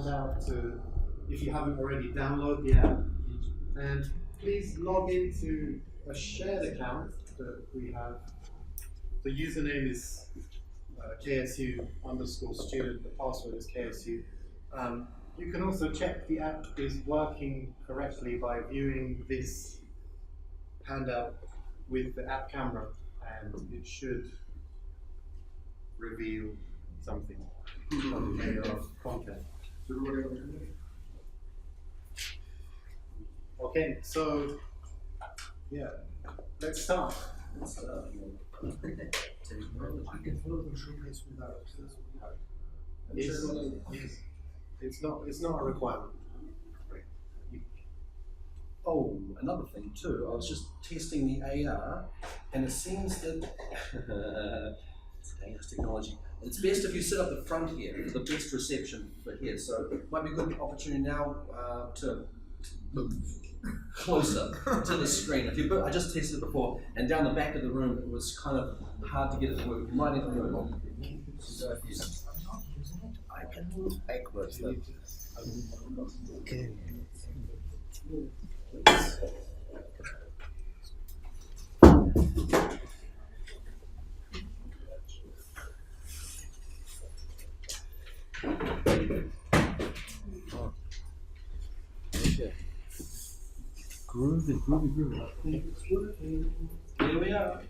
handout to, if you haven't already, download the app. And please log into a shared account that we have. The username is KSU_student, the password is KSU. You can also check the app is working correctly by viewing this handout with the app camera, and it should reveal something of content. Okay, so yeah, let's start. I can follow the showcase without. It's not a requirement. Oh, another thing too, I was just testing the AR, and it seems that it's dangerous technology. It's best if you sit up the front here for the best reception for here. So it might be a good opportunity now to move closer to the screen. I just tested it before, and down the back of the room it was kind of hard to get it to work. You might need to move. I can move backwards though. Okay. Groovy. Here we are.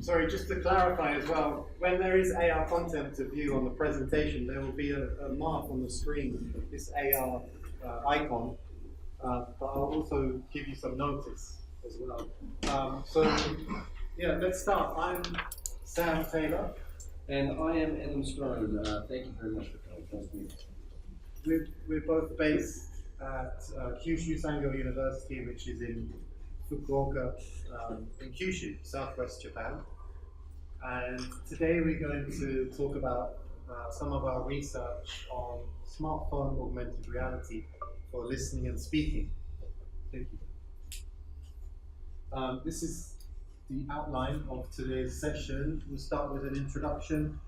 Sorry, just to clarify as well, when there is AR content to view on the presentation, there will be a mark on the screen, this AR icon, but I'll also give you some notice as well. So, yeah, let's start. I'm Sam Taylor. And I am Adam Stone. Thank you very much for coming. We're both based at Kyushu Sango University, which is in Fukuoka, in Kyushu, southwest Japan. And today we're going to talk about some of our research on smartphone augmented reality for listening and speaking. Thank you. This is the outline of today's session. We'll start with an introduction.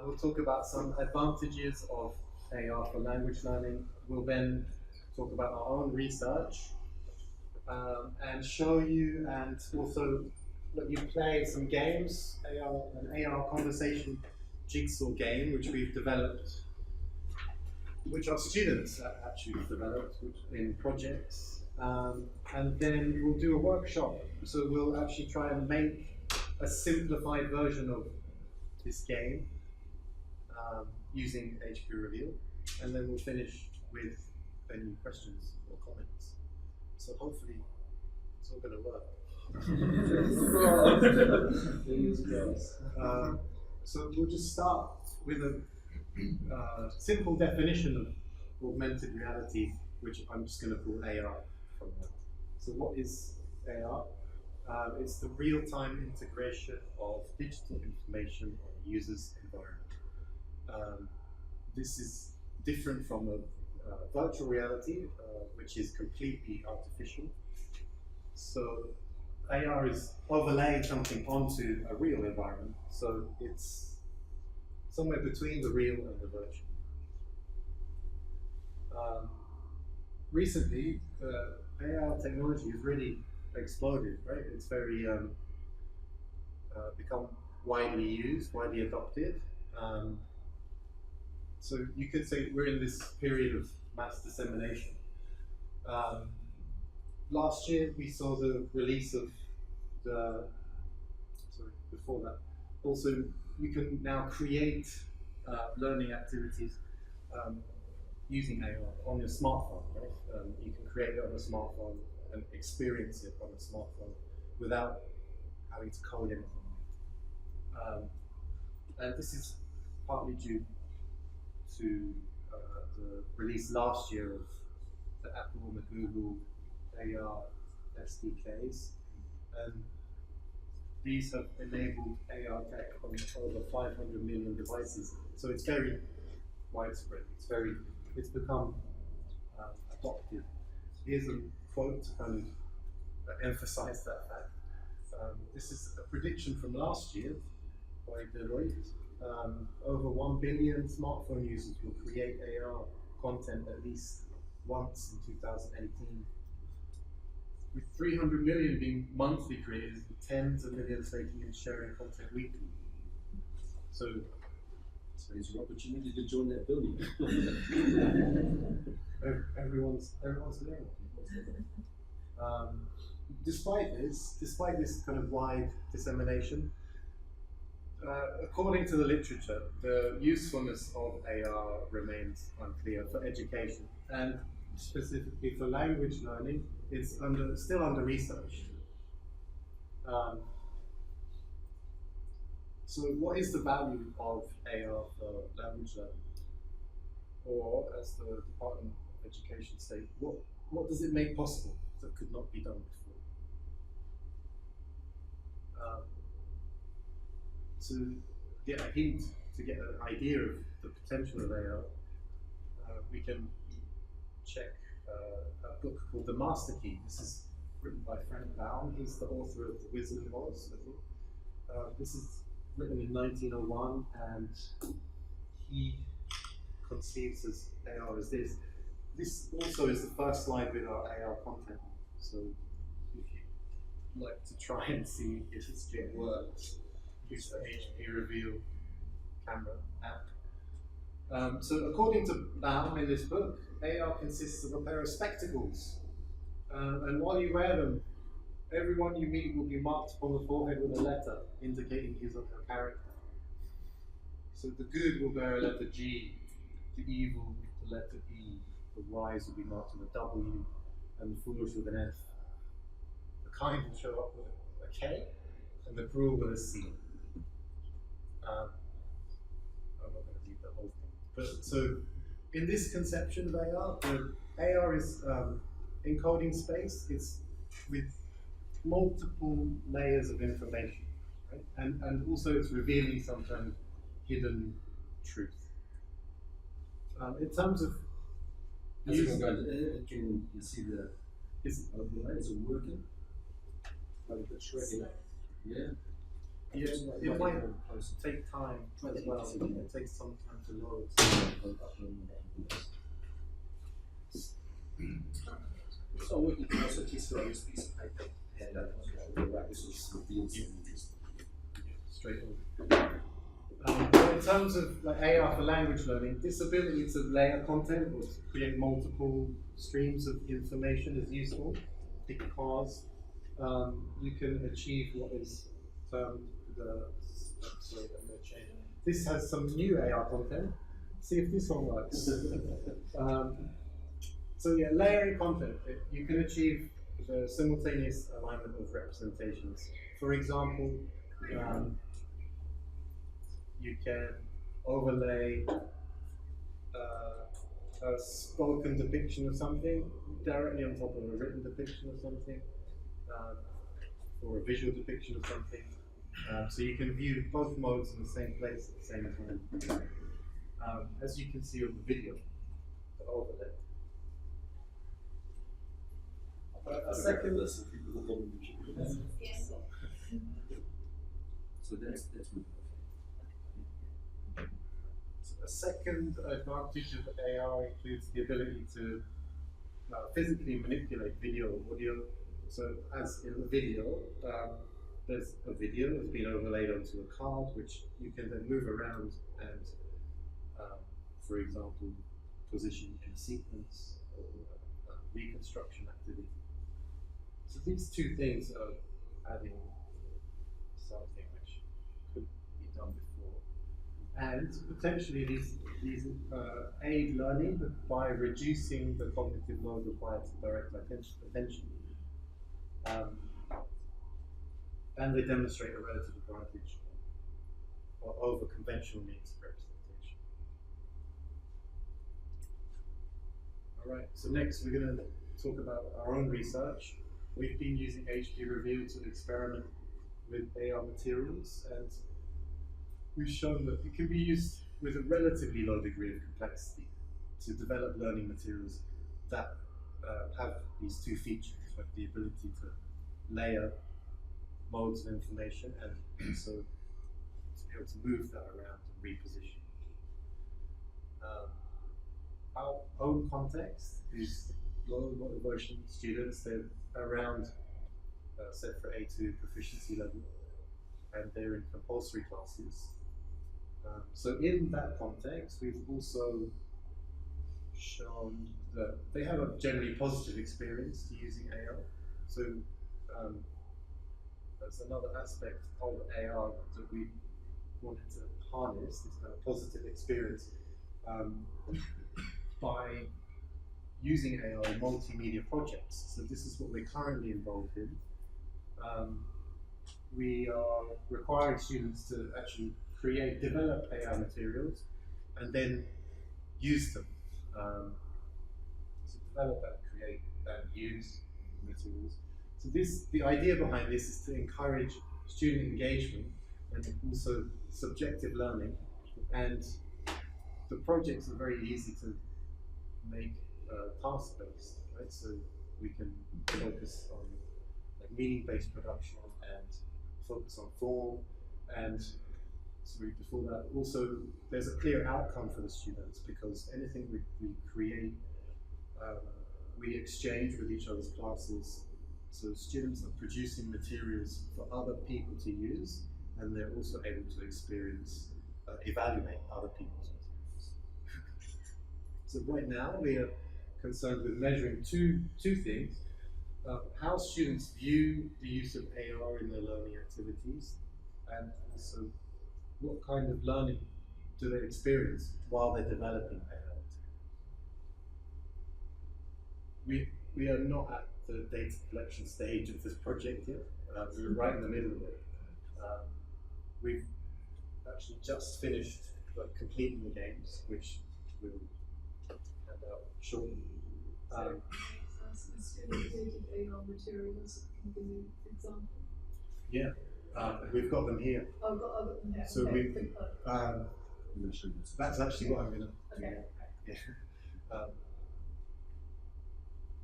We'll talk about some advantages of AR for language learning. We'll then talk about our own research and show you, and also let you play some games, an AR conversation jigsaw game which we've developed, which our students actually developed in projects. And then we'll do a workshop, so we'll actually try and make a simplified version of this game using HP Reveal, and then we'll finish with any questions or comments. So hopefully it's all going to work. So we'll just start with a simple definition of augmented reality, which I'm just going to call AR from now. So what is AR? It's the real-time integration of digital information on a user's environment. This is different from a virtual reality, which is completely artificial. So AR is overlaying something onto a real environment, so it's somewhere between the real and the virtual. Recently, AR technology has really exploded, right? It's very become widely used, widely adopted. So you could say we're in this period of mass dissemination. Last year we saw the release of before that. Also, you can now create learning activities using AR on your smartphone, right? You can create it on a smartphone and experience it on a smartphone without having to code anything. And this is partly due to the release last year of the Apple and the Google AR SDKs, and these have enabled AR tech on over 500 million devices. So it's very widespread. It's become adopted. Here's a quote to kind of emphasize that fact. This is a prediction from last year by Deloitte. over 1 billion smartphone users will create AR content at least once in 2018. With 300 million being monthly creators and tens of millions making and sharing content weekly. So it's your opportunity to join that billion. everyone's learning. Despite this kind of wide dissemination, according to the literature, the usefulness of AR remains unclear for education, and specifically for language learning, it's still under research. So what is the value of AR for language learning? Or, as the Department of Education state, what does it make possible that could not be done before? To get a hint, to get an idea of the potential of AR, we can check a book called The Master Key. This is written by Frank Baum. He's the author of The Wizard of Oz, I think. This is written in 1901, and he conceives as AR as this. This also is the first slide with our AR content. So if you'd like to try and see if it works, use the HP Reveal camera app. So according to Baum in this book, AR consists of a pair of spectacles. And while you wear them, everyone you meet will be marked on the forehead with a letter indicating his or her character. So the good will bear a letter G, the evil the letter E, the wise will be marked with a W, and the foolish with an F. The kind will show up with a K, and the cruel with a C. I'm not going to read the whole thing. But so, in this conception of AR, the AR is encoding space. It's with multiple layers of information, right? And also it's revealing some kind of hidden truth. In terms of can you see the is it working? Like a bit shrinking. Yeah. Yeah, it might take time as well. It takes some time to load. So we can also test it on this piece of paper. And this is straight over. In terms of like AR for language learning, this ability to layer content or to create multiple streams of information is useful because you can achieve what is termed sorry, I'm going to change. This has some new AR content. See if this one works. So yeah, layering content, you can achieve the simultaneous alignment of representations. For example, you can overlay a spoken depiction of something directly on top of a written depiction of something, or a visual depiction of something. So you can view both modes in the same place at the same time. As you can see on the video, the overlay. A second. Yes. So that's A second advantage of AR includes the ability to physically manipulate video or audio. So as in the video, there's a video that's been overlaid onto a card, which you can then move around and, for example, position in a sequence or a reconstruction activity. So these two things are adding something which could be done before. And potentially these aid learning by reducing the cognitive load required to direct attention. And they demonstrate a relative advantage over conventional means of representation. All right, so next we're going to talk about our own research. We've been using HP Reveal to experiment with AR materials, and we've shown that it can be used with a relatively low degree of complexity to develop learning materials that have these two features, like the ability to layer modes of information and also to be able to move that around and reposition. Our own context is low motivation students. They're around set for A2 proficiency level, and they're in compulsory classes. So in that context, we've also shown that they have a generally positive experience to using AR. So that's another aspect of AR that we wanted to harness, this kind of positive experience, by using AR in multimedia projects. So this is what we're currently involved in. We are requiring students to actually develop AR materials and then use them. To develop and create and use materials. So the idea behind this is to encourage student engagement and also subjective learning. And the projects are very easy to make task-based, right? So we can focus on like meaning-based production and focus on form. And sorry, before that, also there's a clear outcome for the students because anything we create, we exchange with each other's classes. So students are producing materials for other people to use, and they're also able to evaluate other people's materials. So right now we are concerned with measuring two things: how students view the use of AR in their learning activities, and also what kind of learning do they experience while they're developing AR. We are not at the data collection stage of this project yet. We're right in the middle of it. We've actually just finished completing the games, which we'll hand out shortly. Student-created AR materials can be an example. Yeah, we've got them here. Oh, I've got them here. So Okay. that's actually what I'm going to do. Okay. Yeah.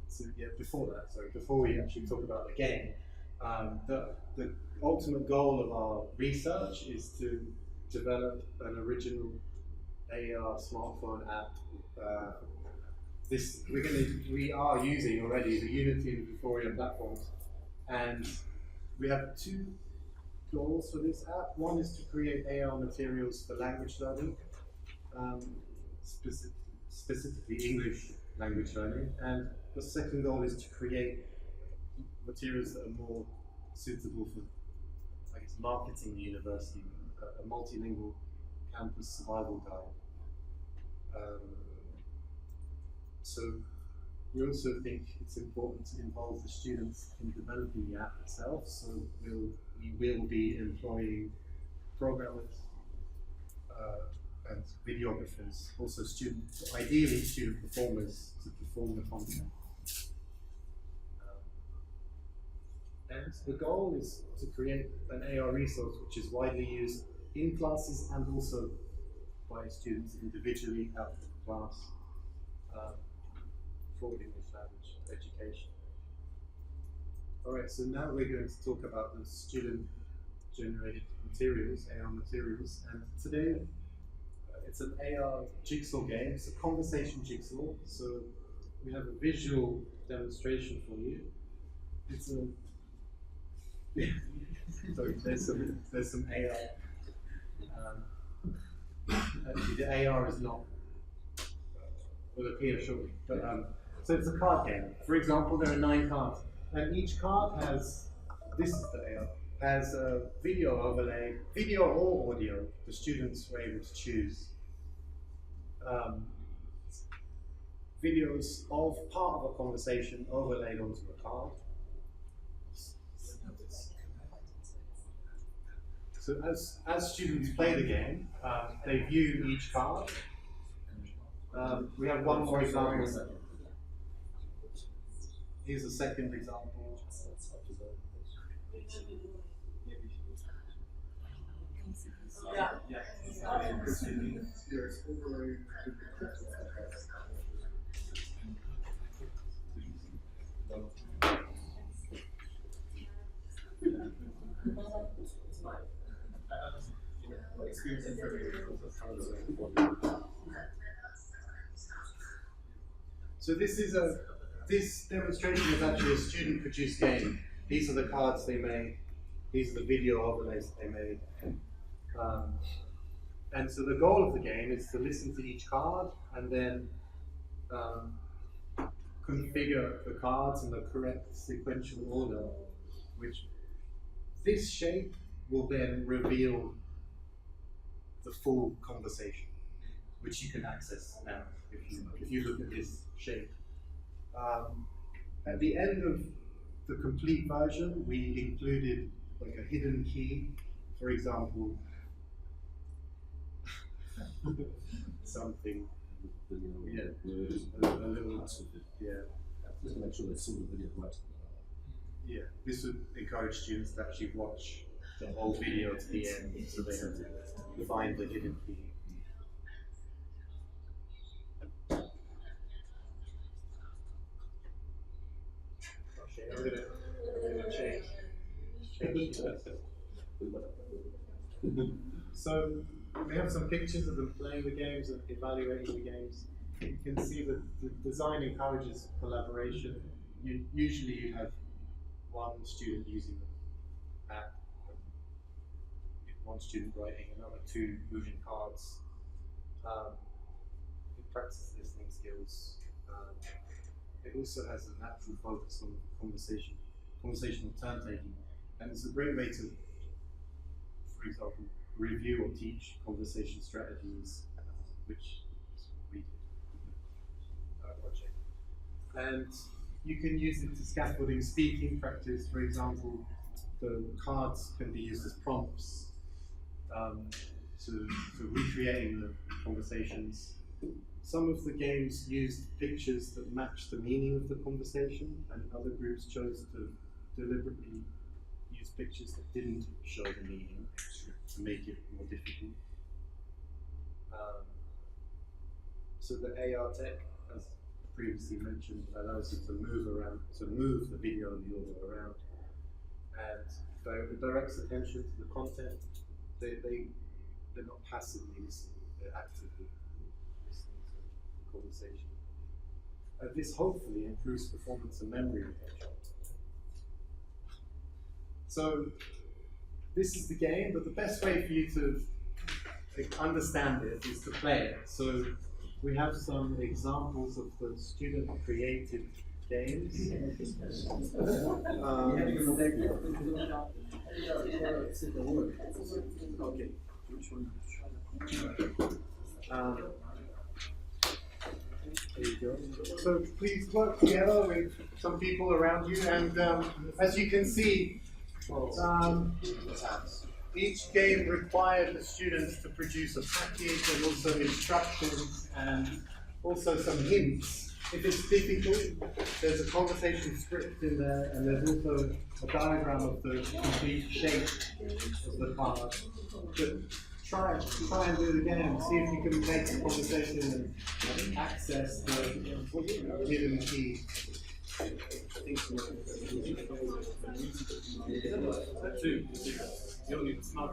So yeah, before we actually talk about the game, the ultimate goal of our research is to develop an original AR smartphone app. We are using already the Unity and Vivorium platforms, and we have two goals for this app. One is to create AR materials for language learning, specifically English language learning, and the second goal is to create materials that are more suitable for, I guess, marketing the university, a multilingual campus survival guide. So we also think it's important to involve the students in developing the app itself. So we will be employing programmers and videographers, also ideally student performers to perform the content. And the goal is to create an AR resource which is widely used in classes and also by students individually out of the class for English language education. Alright, so now we're going to talk about the student-generated materials, AR materials, and today it's an AR jigsaw game. It's a conversation jigsaw, so we have a visual demonstration for you. It's a sorry, there's some AR. Actually, the AR is not will appear shortly. But so it's a card game. For example, there are 9 cards, and each card has this is the AR has a video overlay, video or audio. The students were able to choose videos of part of a conversation overlaid onto a card. So as students play the game, they view each card. We have one more example. Here's a second example. Yeah. So this demonstration is actually a student-produced game. These are the cards they made. These are the video overlays they made. And so the goal of the game is to listen to each card and then configure the cards in the correct sequential order, which this shape will then reveal the full conversation, which you can access now if you look at this shape. At the end of the complete version, we included like a hidden key, for example, something. Yeah, a little. Yeah. Just to make sure they see the video right. Yeah, this would encourage students to actually watch the whole video to the end, so they have to find the hidden key. Okay, I'm gonna change this. So we have some pictures of them playing the games and evaluating the games. You can see that the design encourages collaboration. Usually you have one student using the app, one student writing, another two moving cards. It practices listening skills. It also has a natural focus on conversational turn taking, and it's a great way to, for example, review or teach conversation strategies, which we did with our project. And you can use it to scaffolding speaking practice. For example, the cards can be used as prompts to recreating the conversations. Some of the games used pictures that matched the meaning of the conversation, and other groups chose to deliberately use pictures that didn't show the meaning to make it more difficult. So the AR tech, as previously mentioned, allows you to move the video and the audio around, and it directs attention to the content. They're not passively listening, they're actively listening to the conversation. This hopefully improves performance and memory retention. So this is the game, but the best way for you to understand it is to play it. So we have some examples of the student-created games. Okay. There you go. So please work together with some people around you, and as you can see, each game required the students to produce a package and also instructions and also some hints. If it's difficult, there's a conversation script in there, and there's also a diagram of the complete shape of the card. But try and do it again and see if you can make the conversation and access the hidden key. You don't need to smart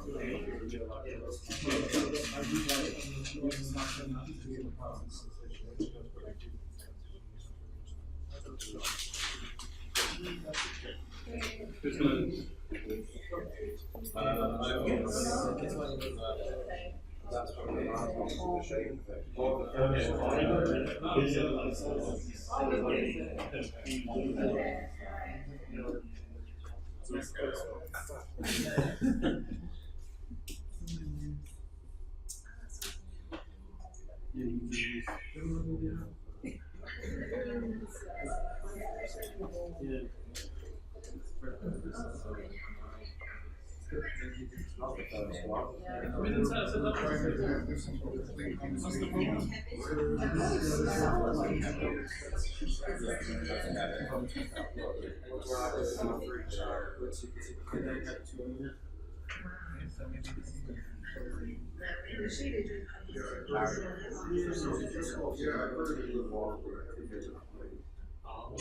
How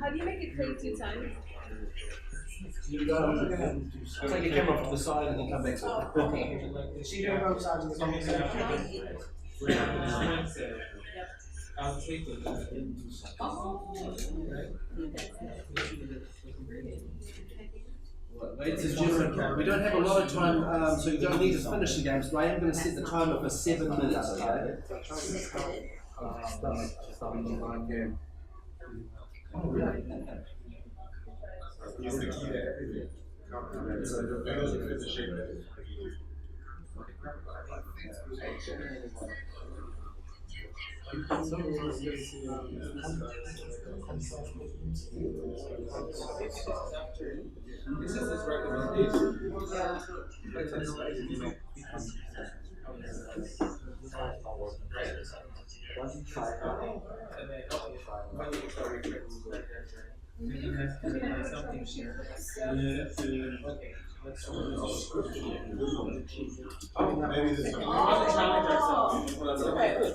do you make it play 2 times? You take your camera off to the side and then come back to it. Is she doing both sides of the conversation? I'll take it. Ladies and gentlemen, we don't have a lot of time, so you don't need to finish the games, but I am going to set the timer for 7 minutes, okay? He's the key to everything. So the better you fit the shape of it. This is his recommendation. Something here. Okay. Maybe this We want to challenge ourselves. We want to get good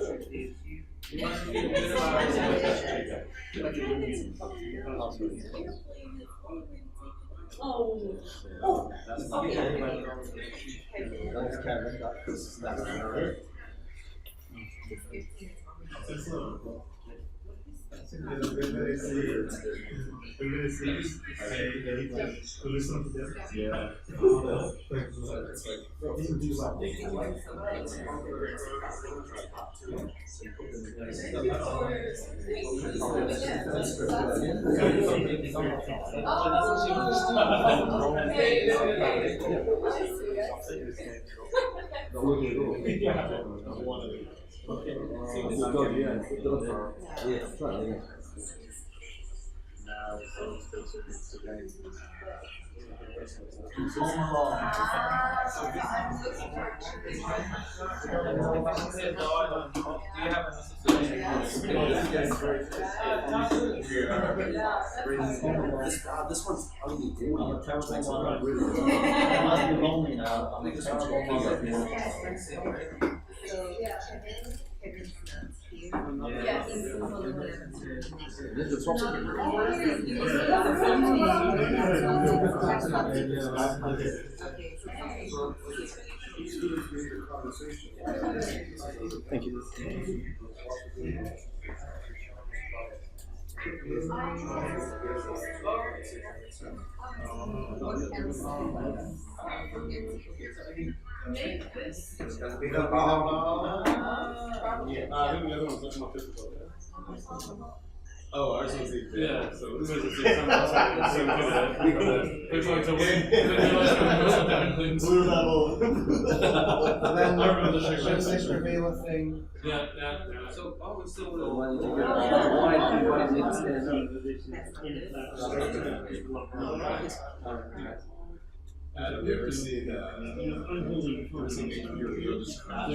This one's only audio. Thank you. Make this. Oh, ours was the Yeah, so this this is was a there's like the blue level. And then there's this revealer thing. Yeah, yeah. So, Have you ever seen your description?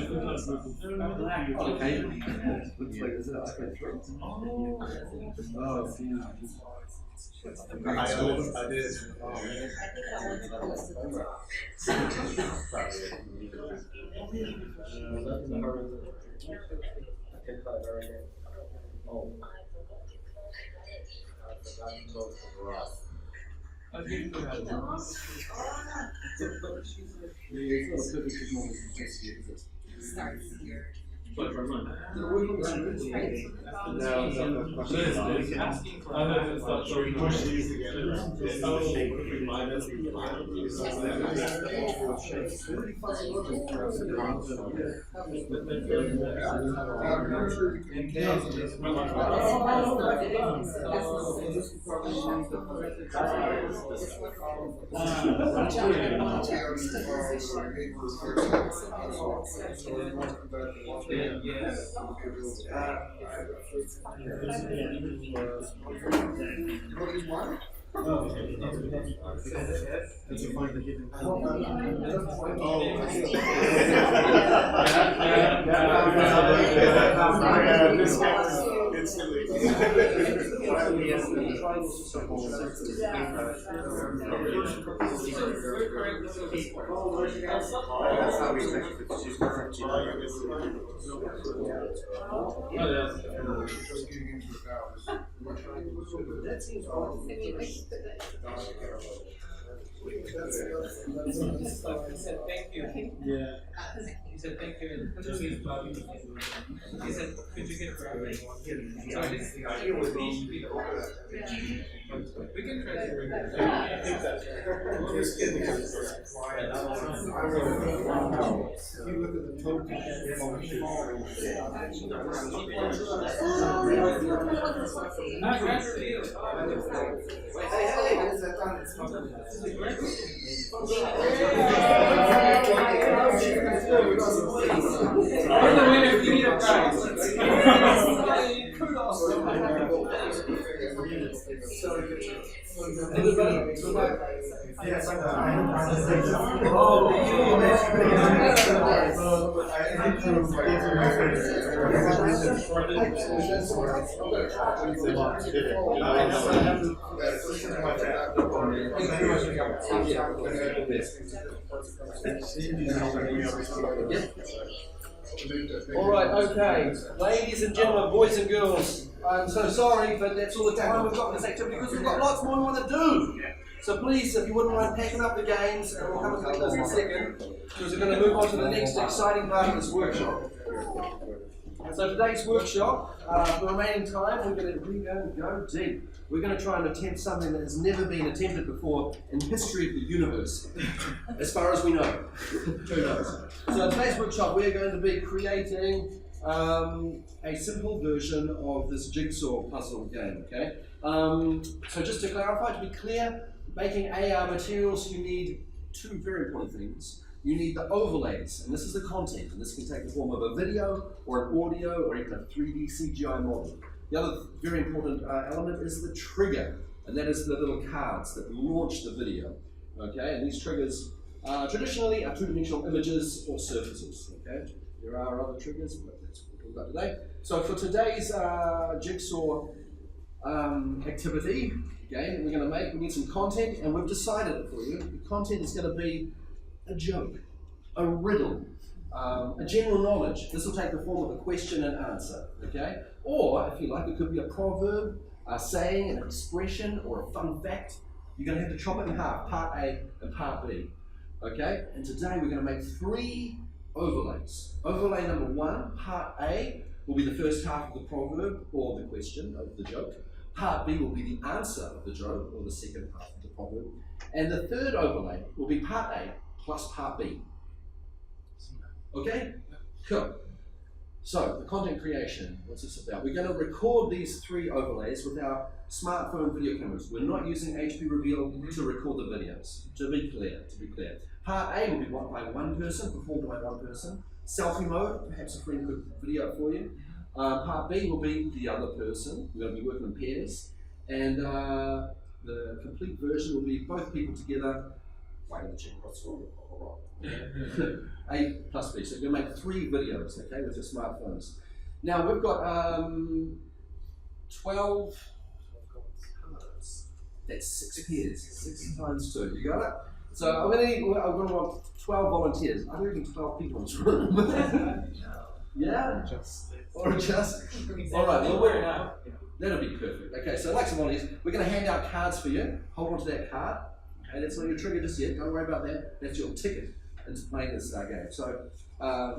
I did. So we push these together. It's That seems He said thank you. Yeah. He said thank you. And he said, could you get grabbing? So I just, it would be the order. We can try to bring it. If you look at the total We're the winner, you need a prize. All right, okay. Ladies and gentlemen, boys and girls, I'm so sorry, but that's all the time we've got in this activity because we've got lots more we want to do. So please, if you wouldn't mind packing up the games, and we'll come and collect those in a second, because we're going to move on to the next exciting part of this workshop. So today's workshop, for the remaining time, we're going to go deep. We're going to try and attempt something that has never been attempted before in the history of the universe, as far as we know. Who knows? So in today's workshop, we're going to be creating a simple version of this jigsaw puzzle game, okay? So just to clarify, to be clear, making AR materials, you need two very important things. You need the overlays, and this is the content, and this can take the form of a video, or an audio, or even a 3D CGI model. The other very important element is the trigger, and that is the little cards that launch the video, okay? And these triggers traditionally are two-dimensional images or surfaces, okay? There are other triggers, but that's what we'll talk about today. So for today's jigsaw activity, game that we're going to make, we need some content, and we've decided it for you. The content is going to be a joke, a riddle, a general knowledge. This will take the form of a question and answer, okay? Or, if you like, it could be a proverb, a saying, an expression, or a fun fact. You're going to have to chop it in half, part A and part B, okay? And today we're going to make 3 overlays. Overlay number 1, part A, will be the first half of the proverb or the question of the joke. Part B will be the answer of the joke or the second half of the proverb. And the third overlay will be part A plus part B. Okay? Cool. So, the content creation, what's this about? We're going to record these 3 overlays with our smartphone video cameras. We're not using HP Reveal to record the videos, to be clear. Part A will be by one person, performed by one person. Selfie mode, perhaps a friend could video it for you. Part B will be the other person. We're going to be working in pairs. And the complete version will be both people together. Wait a check what's wrong. A plus B. So you're going to make 3 videos, okay, with your smartphones. Now we've got 12 cards. That's 6 pairs. 6 times 2. You got it? So I'm going to want 12 volunteers. I'm going to need 12 people in this room. Yeah? Or just? All right, well, that'll be perfect. Okay, so like some volunteers, we're going to hand out cards for you. Hold on to that card. Okay, that's not your trigger just yet. Don't worry about that. That's your ticket into playing this game. So,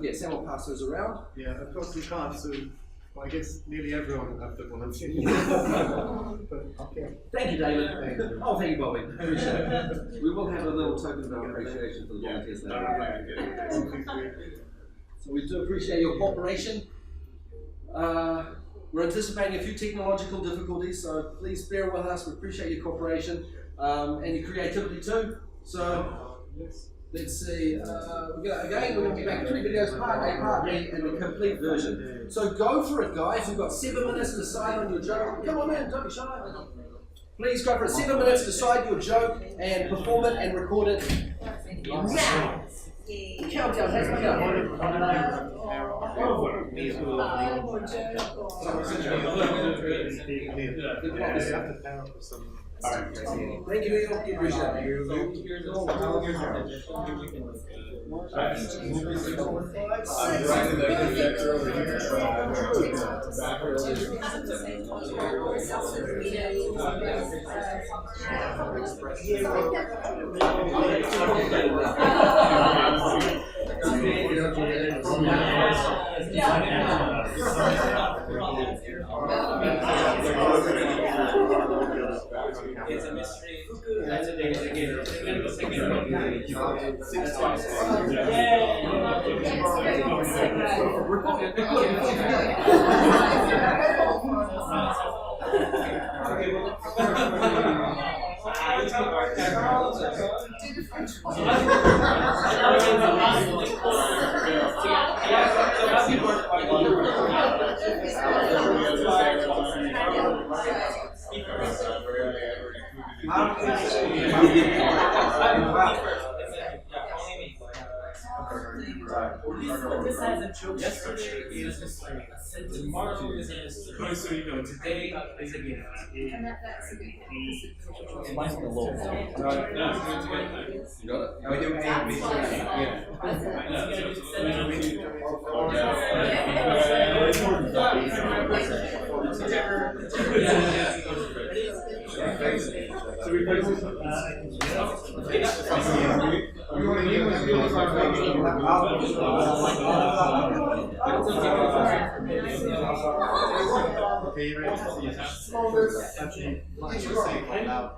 yeah, Sam will pass those around. Yeah, of course we can't, so well, I guess nearly everyone will have to volunteer. But, okay. Thank you, David. Thank you. Oh, thank you, Bobby. Appreciate it. We will have a little token of appreciation for the volunteers later. So we do appreciate your cooperation. We're anticipating a few technological difficulties, so please bear with us. We appreciate your cooperation and your creativity too. So let's see. We're going to be back 3 videos, part A, part B, and the complete version. So go for it, guys. You've got 7 minutes to decide on your joke. Come on, man, don't be shy. Please go for it. 7 minutes to decide your joke and perform it and record it now. Countdown, take my gun. Thank you, Neil. Appreciate it. It's a mystery. That's a big again. And the second one. Yesterday is history. Tomorrow is a mystery. So you know, today is a gift. And that's a good thing. It's nice and low. You got it? We do A, B, So we play this. We want to use Okay, you ready? Actually, let's just say it loud.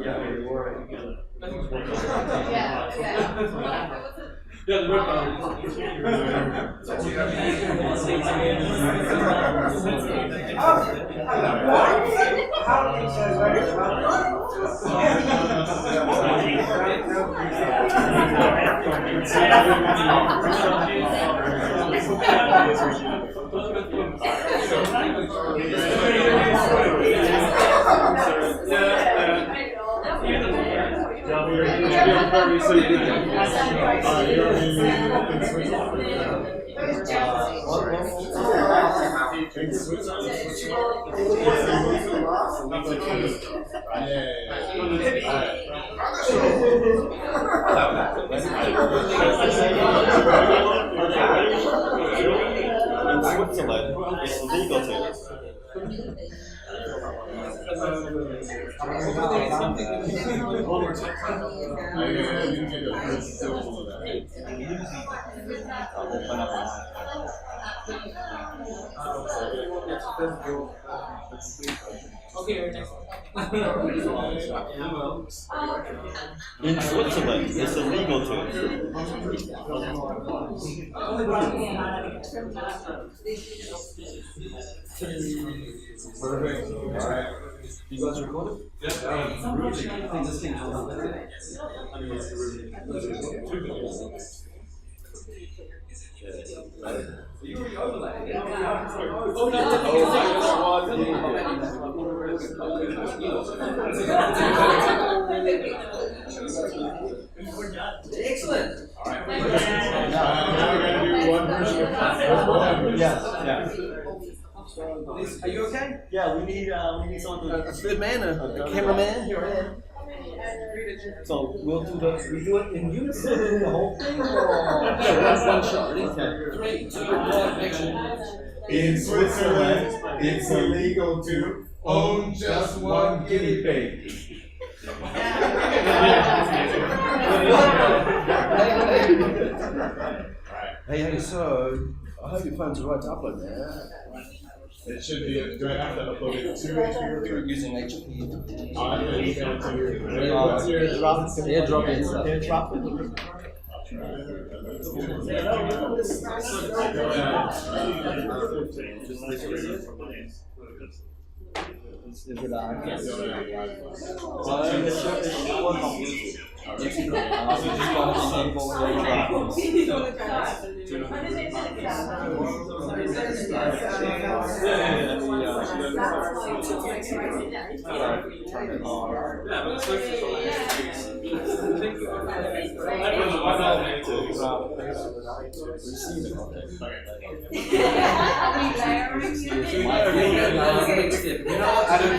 Yeah, the In Switzerland, it's legal to. Okay, next In Switzerland, it's illegal to. Perfect. All right. You guys recorded? I think this thing's excellent. All right. Now we're gonna do one version. Yeah. Are you okay? Yeah, we need someone A third man, a cameraman. Here I am. So we'll do we do it in unison, the whole thing, or One shot. Ready? 3, 2, 1, action. In Switzerland, it's illegal to own just one guinea pig. Hey, so I hope your phone's right to upload there. It should be. Do I have to upload it to HP? You're using HP. I have to email it to you. What's your Airdrop it. airdrop Receiving content. Layering. Next step. You know what to do.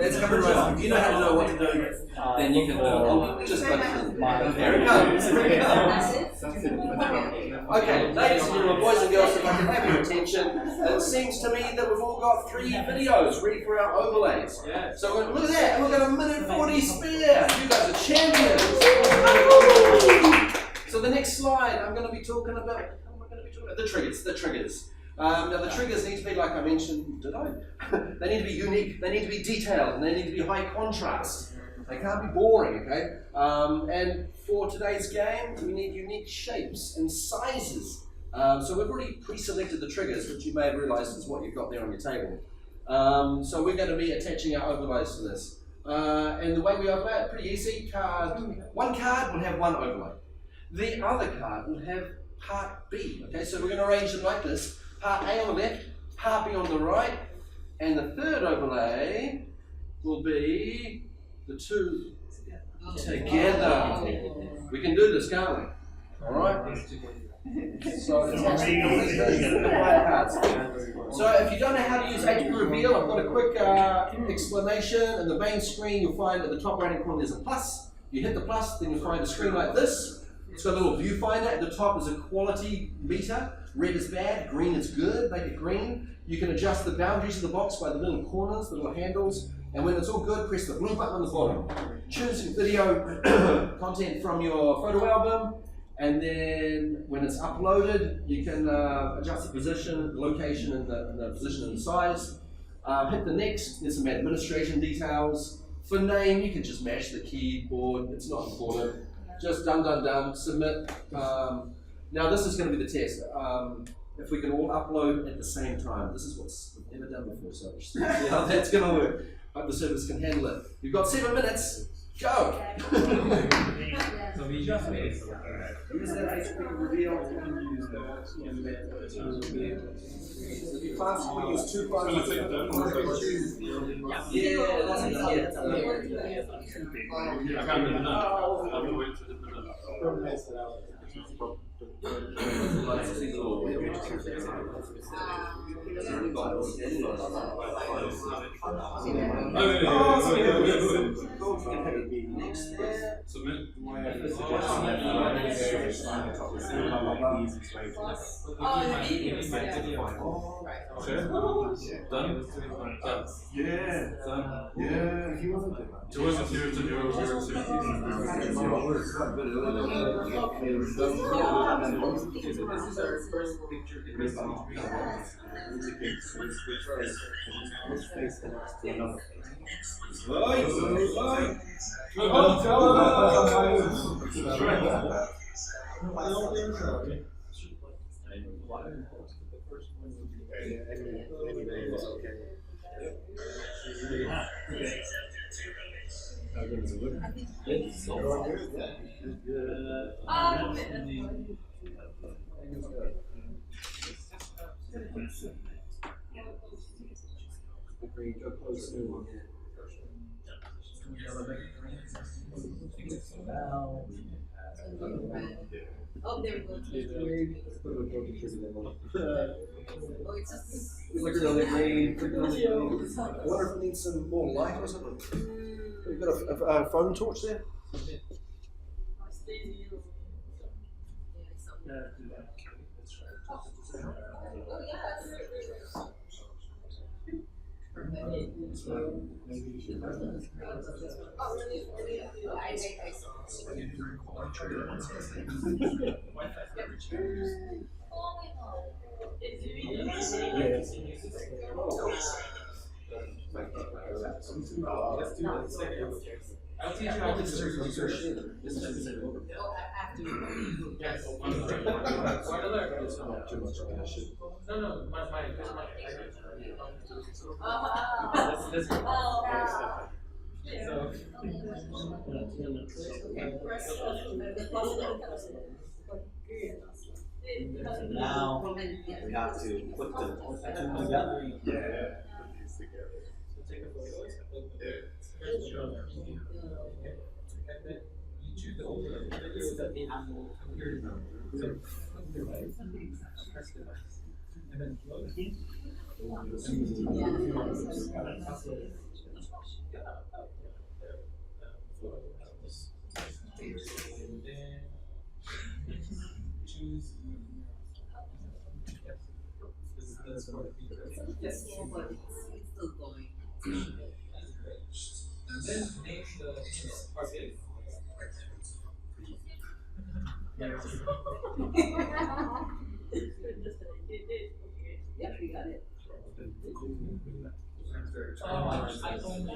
Let's come and right. If you know how to know what to do, then you can do it. I'll just go through. Here it comes. Here it comes. Okay, ladies and gentlemen, boys and girls, if I can have your attention, it seems to me that we've all got 3 videos ready for our overlays. So look at that, we've got 1:40 spare. You guys are champions. So the next slide, I'm going to be talking about, the triggers. Now the triggers need to be, like I mentioned, they need to be unique, they need to be detailed, and they need to be high contrast. They can't be boring, okay? And for today's game, we need unique shapes and sizes. So we've already pre-selected the triggers, which you may have realized is what you've got there on your table. So we're going to be attaching our overlays to this. And the way we overlay it, pretty easy. One card will have one overlay. The other card will have part B. Okay, so we're going to arrange them like this. Part A on the left, part B on the right, and the third overlay will be the 2 together. We can do this, can't we? Alright? So attach the white cards. So if you don't know how to use HP Reveal, I've got a quick explanation. In the main screen, you'll find at the top right hand corner there's a plus. You hit the plus, then you'll find a screen like this. It's got a little viewfinder. At the top is a quality meter. Red is bad, green is good, make it green. You can adjust the boundaries of the box by the little corners, the little handles, and when it's all good, press the blue button on the bottom. Choose your video content from your photo album, and then when it's uploaded, you can adjust the position, the location, and the position and the size. Hit the next, there's some administration details. For name, you can just mash the keyboard, it's not important. Just done, submit. Now this is going to be the test. If we can all upload at the same time. This is what's never done before, so see how that's going to work. Hope the service can handle it. You've got 7 minutes. Go! So we just made Use that HP Reveal. If you fast, we use 2 files. Yeah, that's it. I can't remember now. I will wait for the submit. Done? Yeah. Done? Yeah, he wasn't there. It wasn't here to do This is our first picture in this Oh, there we go. Oh, it's just. Click it on the green, click it on the green. I wonder if it needs some more light or something. You've got a phone torch there? I'll teach you how to search. Yes. No, my. Let's go. Now we have to put the two together. Yeah. So take a photo. And then you choose the overlay. This is an animal. So, press device. And then close. And then choose. This is the sort of feature. Yes, but it's still going. And then name the target. Yep, we got it. I only.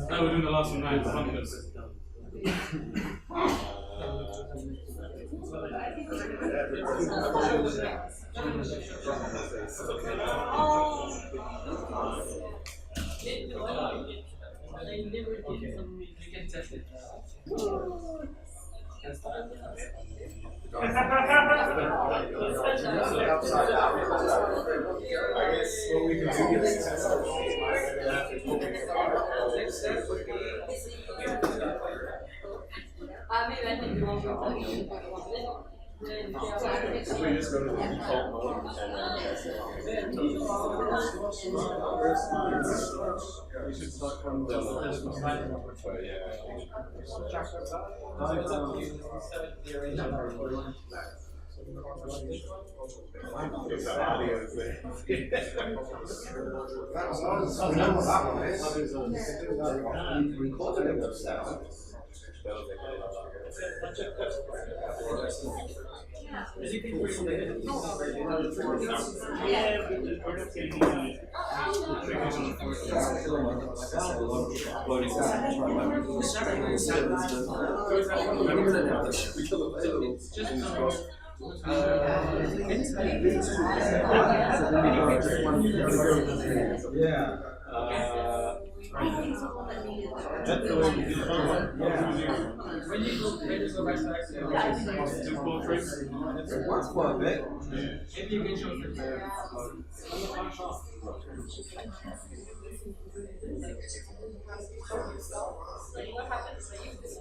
Now we're doing the last one now. You can test it. What we can do is Maybe I think we'll go to we just go to the default mode we should start from the When you go back to Two portraits. It works quite a bit. maybe you can show them. what happens when you use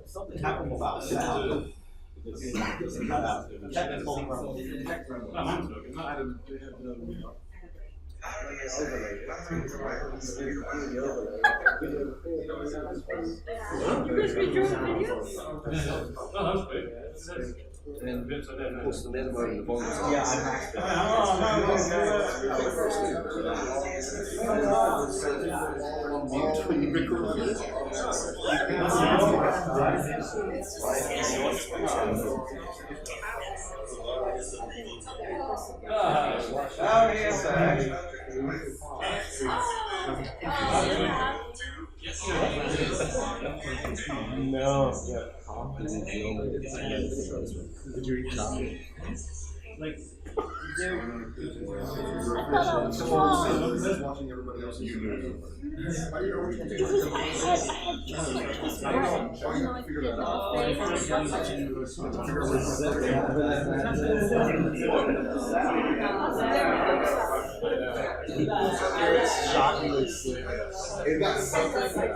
Something happened about sound. Technical And of course the meta mode and the volume. Yeah, I maxed No, yeah. Did you eat chocolate? Like, watching everybody else. Shockingly slick. It got something.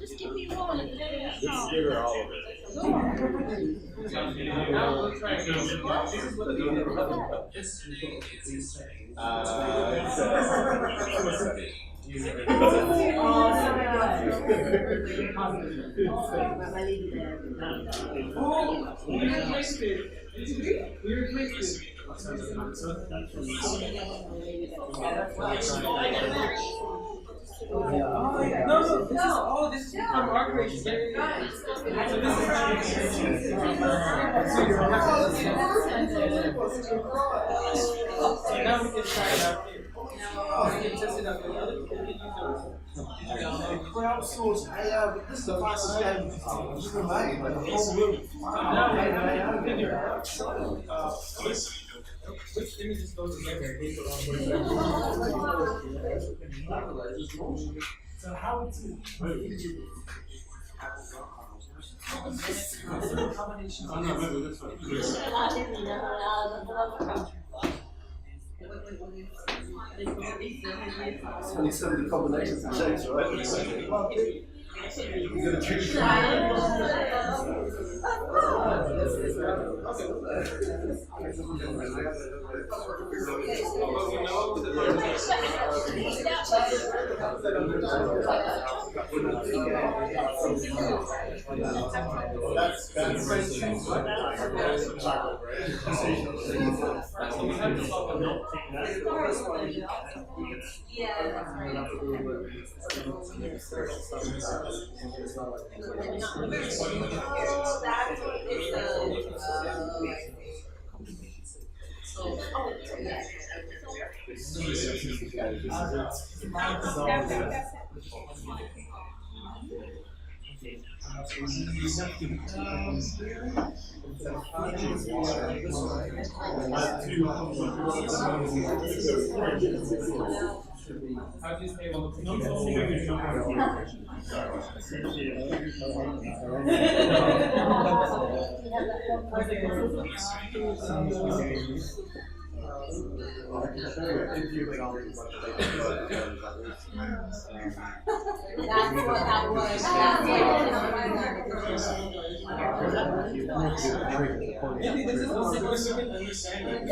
Just give me one and then it's Just give her all of it. No, this is from our creation. So now we can try it out here. We can test it out with other people. Crowdsource AI, but this is the fastest game ever made. Like the whole room. Now we figure out which images go together based on So how to It's only so many combinations of shapes, right? You're gonna choose. how do you stay able to I can show you a few examples of what they do. That's what that was. Maybe this is the simplest we can understand it.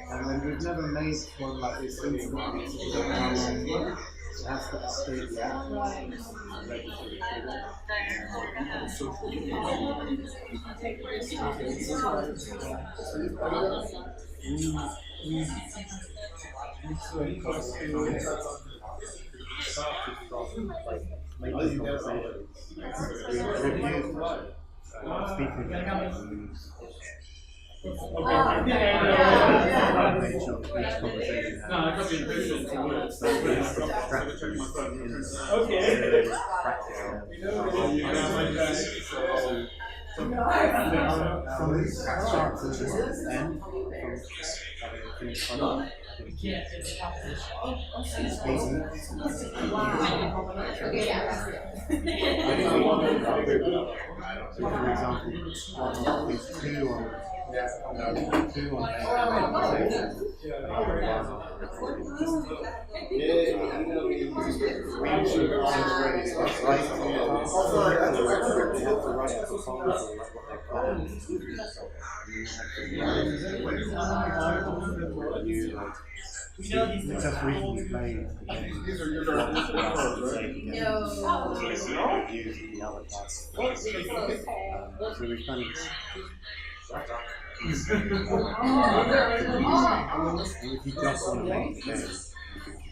And then we've never made one like this instantly. It has to update the app. From start to end, for example, is 2 on it's just recently made. These are your cards, right? Use the other cards. So we kind of. And if you just want to make the game,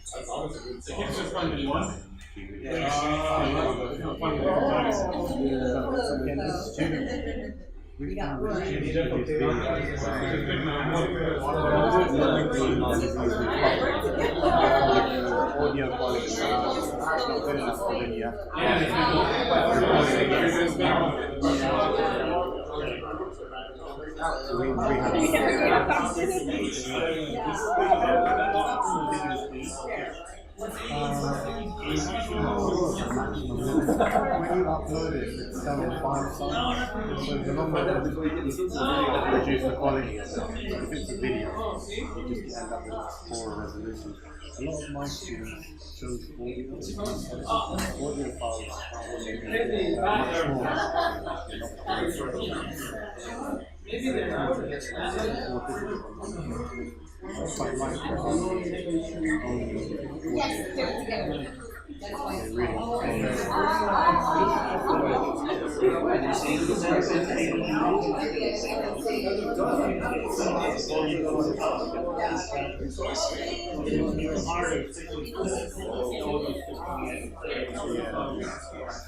It's just finding one. again, this is student We got can one. reduce videos audio quality. It's not good enough, so then you have when you upload it, it's done in 5 size. So the longer it reduce the quality of it. If it's a video, you just end up with a poor resolution. A lot of my students chose audio files Maybe they're not. quite like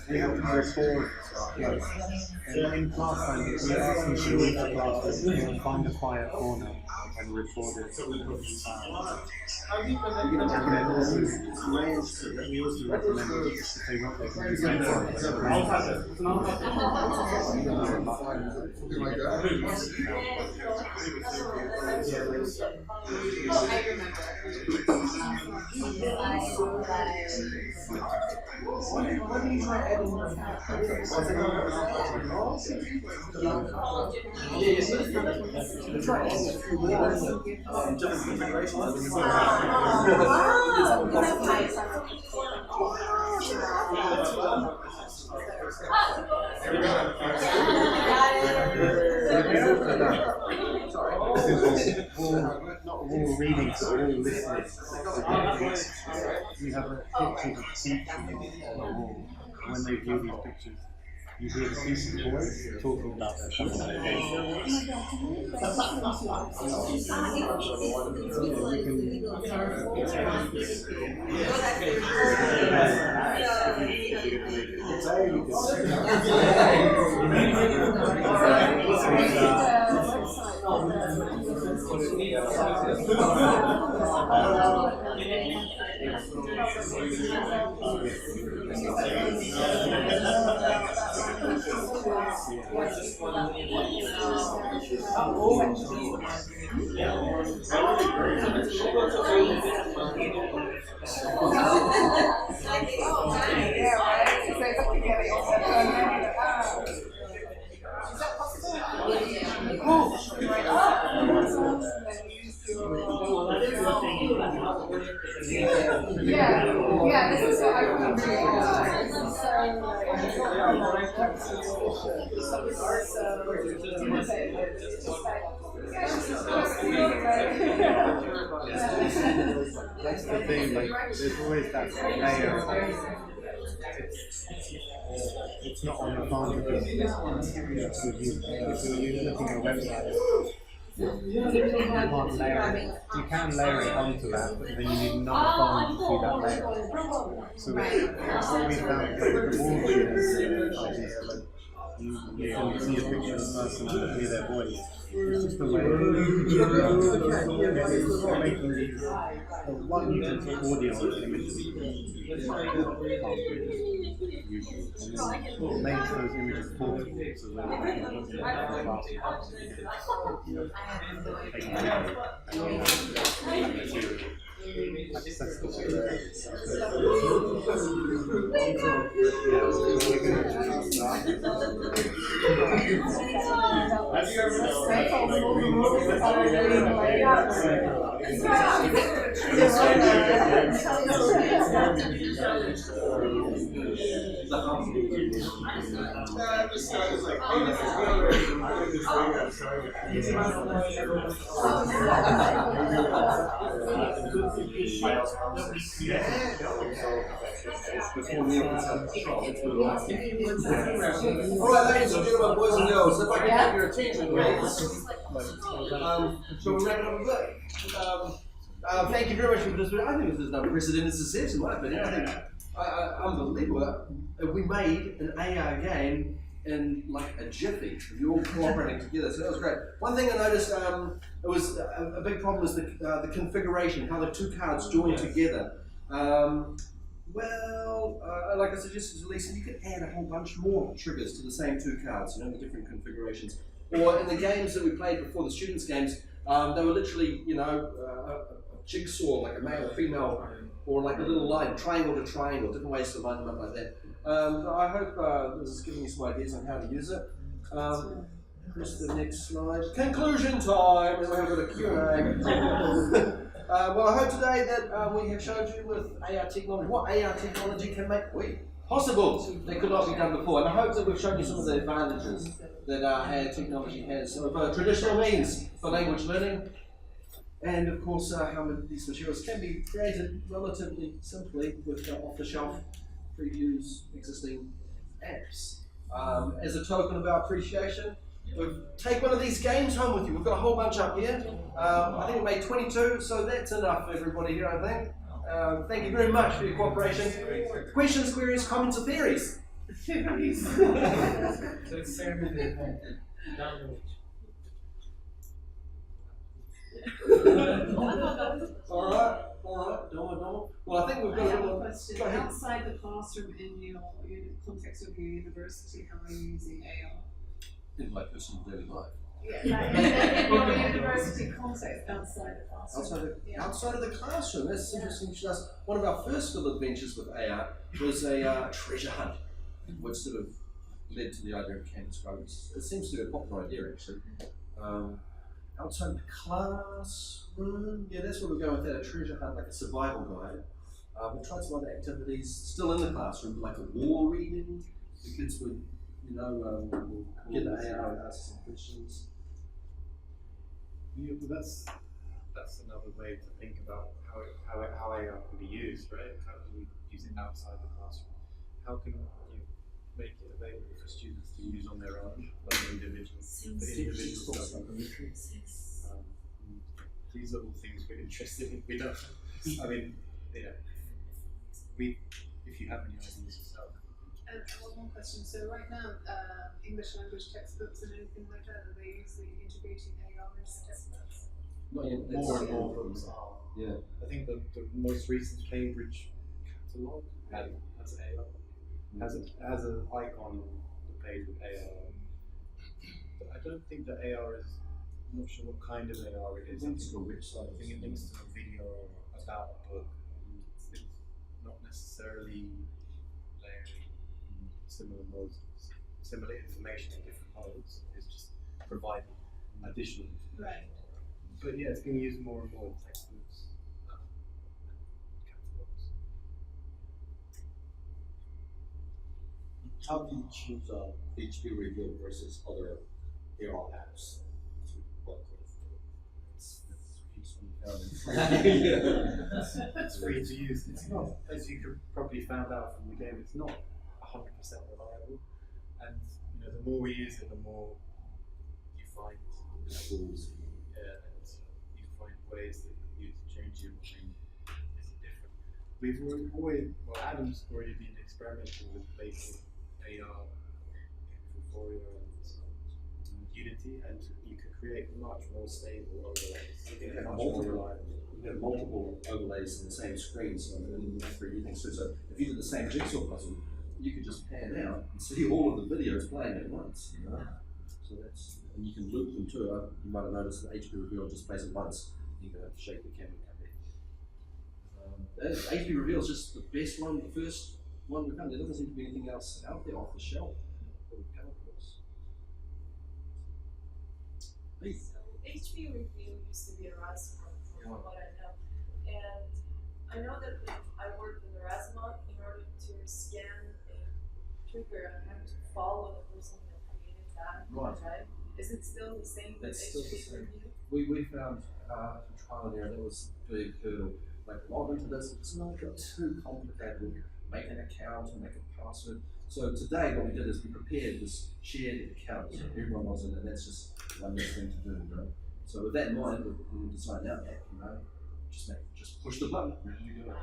we have to record in class time. We ask them to leave the classroom, find a quiet corner and record it. We also recommend if they want they can use not all reading, so all listening. We have a picture of teaching on the wall. When they view these pictures, you hear the teacher's voice talking about their conversation. Yeah, this is what I remember. That's the thing, like, there's always that layer. It's not on the phone because if you're looking at a website, you can't layer it. You can layer it onto that, but then you need another phone to see that layer. So what we found, like the wall readers idea, like you can see a picture of the person and hear their voice. It's just a way of making these. One, you can put audio on images. It makes those images portable, so that you can put them in Alright, ladies and gentlemen, boys and girls, if I can have your attention, please. So we're wrapping up a bit. Thank you very much for this. I think this is an unprecedented success in my opinion. I think unbelievable. We made an AR game in like a jiffy. You're all cooperating together, so that was great. One thing I noticed, it was a big problem was the configuration, how the two cards join together. Like I suggested to Lisa, you could add a whole bunch more triggers to the same two cards, the different configurations. Or in the games that we played before, the students' games, they were literally, a jigsaw, like a male or female, or like a little line, triangle to triangle, different ways to line them up like that. So I hope this is giving you some ideas on how to use it. Press the next slide. Conclusion time, and we'll have a bit of Q&A. Well, I hope today that we have showed you with AR technology, what AR technology can make possible that could not be done before. And I hope that we've shown you some of the advantages that AR technology has over traditional means for language learning. And of course, how these materials can be created relatively simply with off-the-shelf, previews, existing apps. As a token of our appreciation, take one of these games home with you. We've got a whole bunch up here. I think we made 22, so that's enough for everybody here, I think. Thank you very much for your cooperation. Questions, queries, comments, or theories? All right. Don't. Well, I think we've got I have a a question. Outside the classroom, in your context of your university, how are you using AR? In my personal daily life. Yeah, in your university context, outside the classroom. Outside of the classroom, that's interesting. One of our first little adventures with AR was a treasure hunt, which sort of led to the idea of campus programs. It seems to be a popular idea, actually. Outside the classroom, that's where we're going with that, a treasure hunt, like a survival guide. We've tried some other activities still in the classroom, like a wall reading. The kids would, get the AR and ask some questions. Yeah, but that's another way to think about how AR can be used, right? How can you use it outside the classroom? How can you make it available for students to use on their own, like individual stuff? These are all things we're interested in. We don't. I mean, if you have any ideas yourself. And one more question. So right now, English language textbooks and anything like that, are they usually integrating AR as textbooks? More and more books are. Yeah. I think the most recent Cambridge catalogue has AR. Has an icon on the page with AR. But I don't think that AR is. I'm not sure what kind of AR it is. I think it's a website. I think it links to a video about a book. It's not necessarily layering similar information in different modes. It's just providing additional information. Right. But yeah, it's being used more and more in textbooks, catalogs. How do you choose HP Reveal versus other AR apps to work with? It's free to use. It's not, as you could probably found out from the game, it's not 100% reliable. And the more we use it, the more you find tools. And you find ways that you change your machine is different. We've always, Adam's already been experimenting with making AR in Euphoria and Unity, and you can create much more stable overlays. You can have multiple overlays in the same screen, so in 3D things too. So if you did the same jigsaw puzzle, you could just pan out and see all of the videos playing at once. So that's, and you can loop them too. You might have noticed that HP Reveal just plays it once. You can have to shake the camera and come back. HP Reveal is just the best one, the first one we found. There doesn't seem to be anything else out there off the shelf that we've come across. So HP Reveal used to be Erasmus, from what I know. And I know that when I worked with Erasmus, in order to scan a trigger, I have to follow the person that created that, right? Is it still the same with That's still the HP same. Reveal? We found trial and error, that was a big hurdle. Like, log into this, it's not too complicated. Make an account and make a password. So today what we did is we prepared this shared account so everyone was in, and that's just one less thing to do, So with that in mind, we decided now, just push the button, ready to go.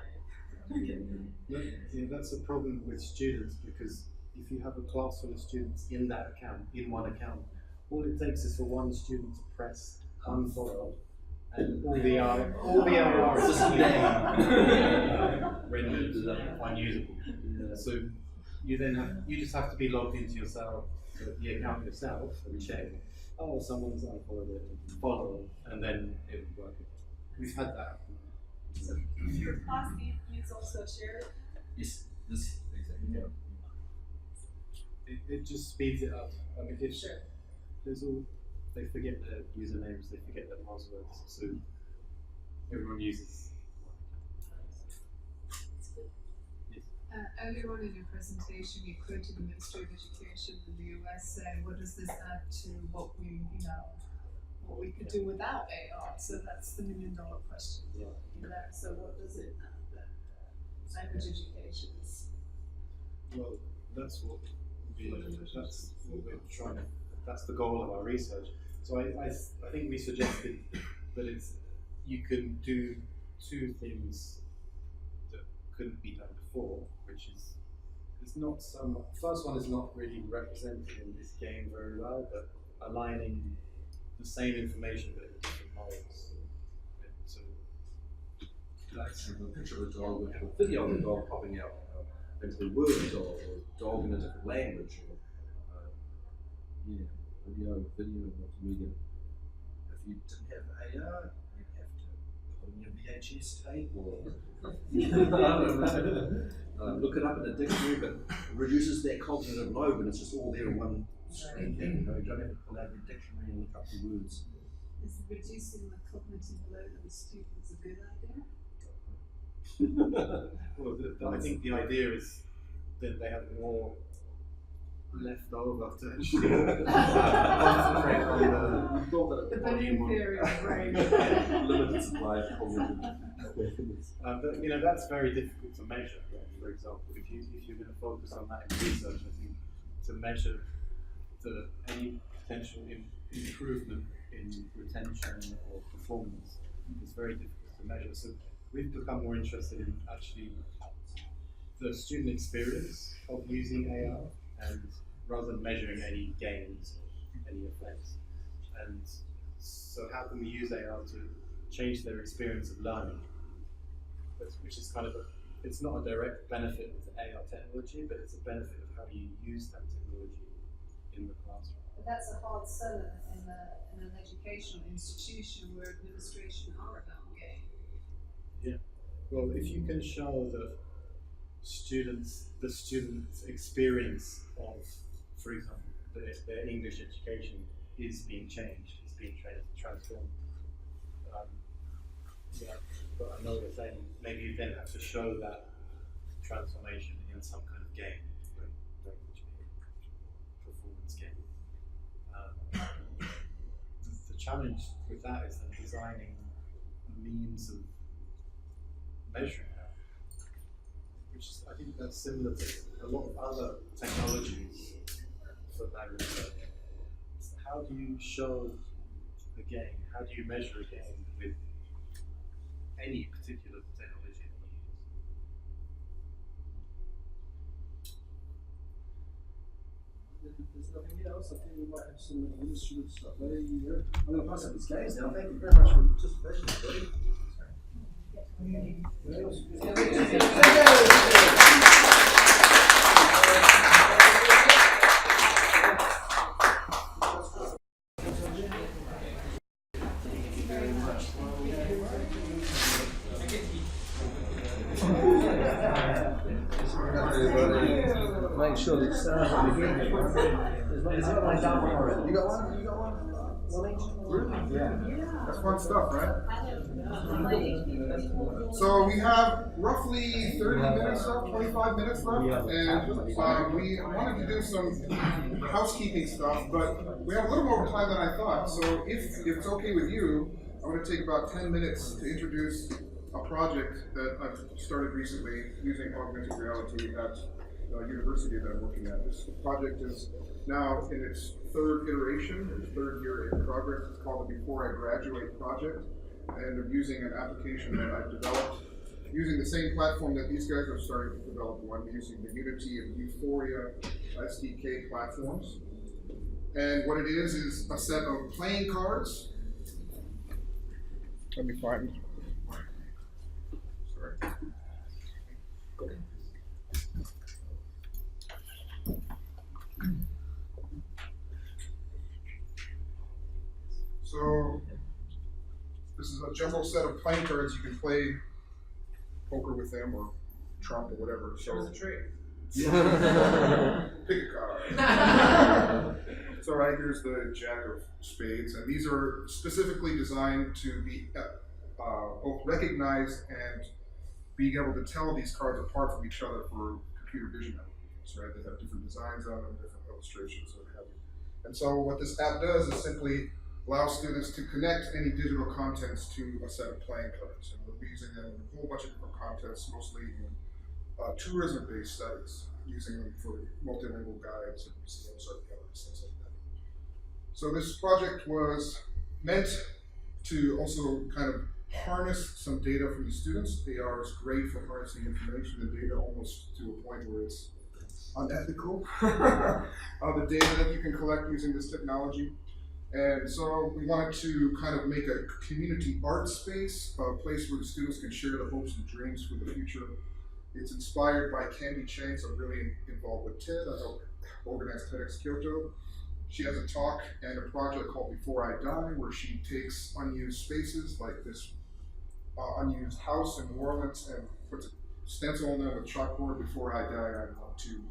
Yeah, that's a problem with students because if you have a class full of students in that account, in one account, all it takes is for one student to press unfollow, and all the AR is rendered unusable. So you just have to be logged into yourself, the account yourself, and check. Oh, someone's unfollowed it, follow, and then it will work. We've had that. So if your class needs also share it. Yes, this exactly. Yeah. It just speeds it up. I mean, Sure. they forget their usernames, they forget their passwords, so everyone uses. Earlier on in your presentation, you quoted the Ministry of Education in the US saying, "What does this add to what we could do without AR?" So that's the $1,000,000 question. Yeah. So what does it add? Language education is. Well, that's what we're trying to. That's the goal of our research. So I think we suggested that you can do two things that couldn't be done before, which is it's not so much. First one is not really represented in this game very well, but aligning the same information but in different modes. So That's a picture of a dog with a video of a dog popping out into the word dog or dog in a different language. Video, multimedia. If you didn't have AR, you'd have to put in your VHS tape or look it up in a dictionary, but it reduces that cognitive load when it's just all there in one screen thing. You don't have to pull out your dictionary and look up the words. Is reducing the cognitive load of the students a good idea? Well, I think the idea is that they have more left over to actually concentrate on the volume theory of brain. Limited supply of cognitive. But that's very difficult to measure. Right? For example, if you're going to focus on that in research, I think to measure any potential improvement in retention or performance is very difficult to measure. So we've become more interested in actually the student experience of using AR, and rather than measuring any gains or any effects. And so how can we use AR to change their experience of learning? Which is kind of it's not a direct benefit of the AR technology, but it's a benefit of how you use that technology in the classroom. But that's a hard sell in an educational institution where administration are about game. Yeah. Well, if you can show that the student's experience of, for example, their English education is being changed, is being transformed. But I know they're saying maybe you then have to show that transformation in some kind of game, like performance game. The challenge with that is then designing a means of measuring that, which is, I think that's similar to a lot of other technologies for language learning. So how do you show a game? How do you measure a game with any particular technology that you use? If there's nothing else, I think we might have some illustrative stuff later here. I'm going to pass up these guys now. Thank you very much for your participation today. Make sure that it's You got one? You got one? One each? Really? Yeah. That's fun stuff, right? So we have roughly 30 minutes left, 25 minutes left, and we wanted to do some housekeeping stuff, but we have a little more time than I thought. So if it's okay with you, I'm going to take about 10 minutes to introduce a project that I've started recently using augmented reality at the university that I'm working at. This project is now in its third iteration, its third year in progress. It's called the Before I Graduate project, and I'm using an application that I've developed using the same platform that these guys are starting to develop one, using the Unity and Euphoria SDK platforms. And what it is a set of playing cards. Let me find. Sorry. So this is a jumbo set of playing cards. You can play poker with them or Trump or whatever. Show us a trade. Pick a card. So right here's the Jack of Spades, and these are specifically designed to be both recognized and being able to tell these cards apart from each other for computer vision applications. Right? They have different designs on them, different illustrations, and what have you. And so what this app does is simply allow students to connect any digital contents to a set of playing cards. And we'll be using them in a whole bunch of different contexts, mostly in tourism-based studies, using them for multilingual guides and museums, art galleries, things like that. So this project was meant to also kind of harness some data from the students. AR is great for harnessing information and data almost to a point where it's unethical, the data that you can collect using this technology. And so we wanted to kind of make a community art space, a place where the students can share the hopes and dreams for the future. It's inspired by Candy Chang, so I'm really involved with TED. I help organize TEDx Kyoto. She has a talk and a project called Before I Die, where she takes unused spaces like this unused house in New Orleans and puts a stencil on them with chalkboard, Before I Die, I want to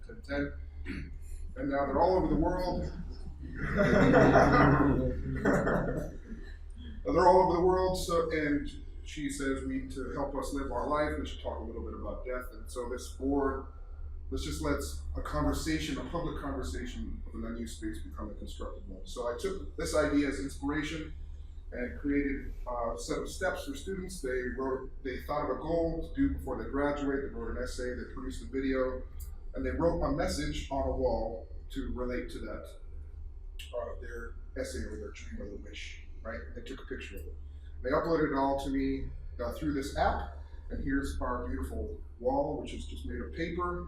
10, 10, 10. And now they're all over the world. They're all over the world, so, and she says we need to help us live our life. We should talk a little bit about death. And so this board, let's just let a conversation, a public conversation of an unused space become a constructive one. So I took this idea as inspiration and created a set of steps for students. They thought of a goal to do before they graduate. They wrote an essay, they produced a video, and they wrote a message on a wall to relate to that, their essay or their dream or their wish, right? They took a picture of it. They uploaded it all to me through this app, and here's our beautiful wall, which is just made of paper,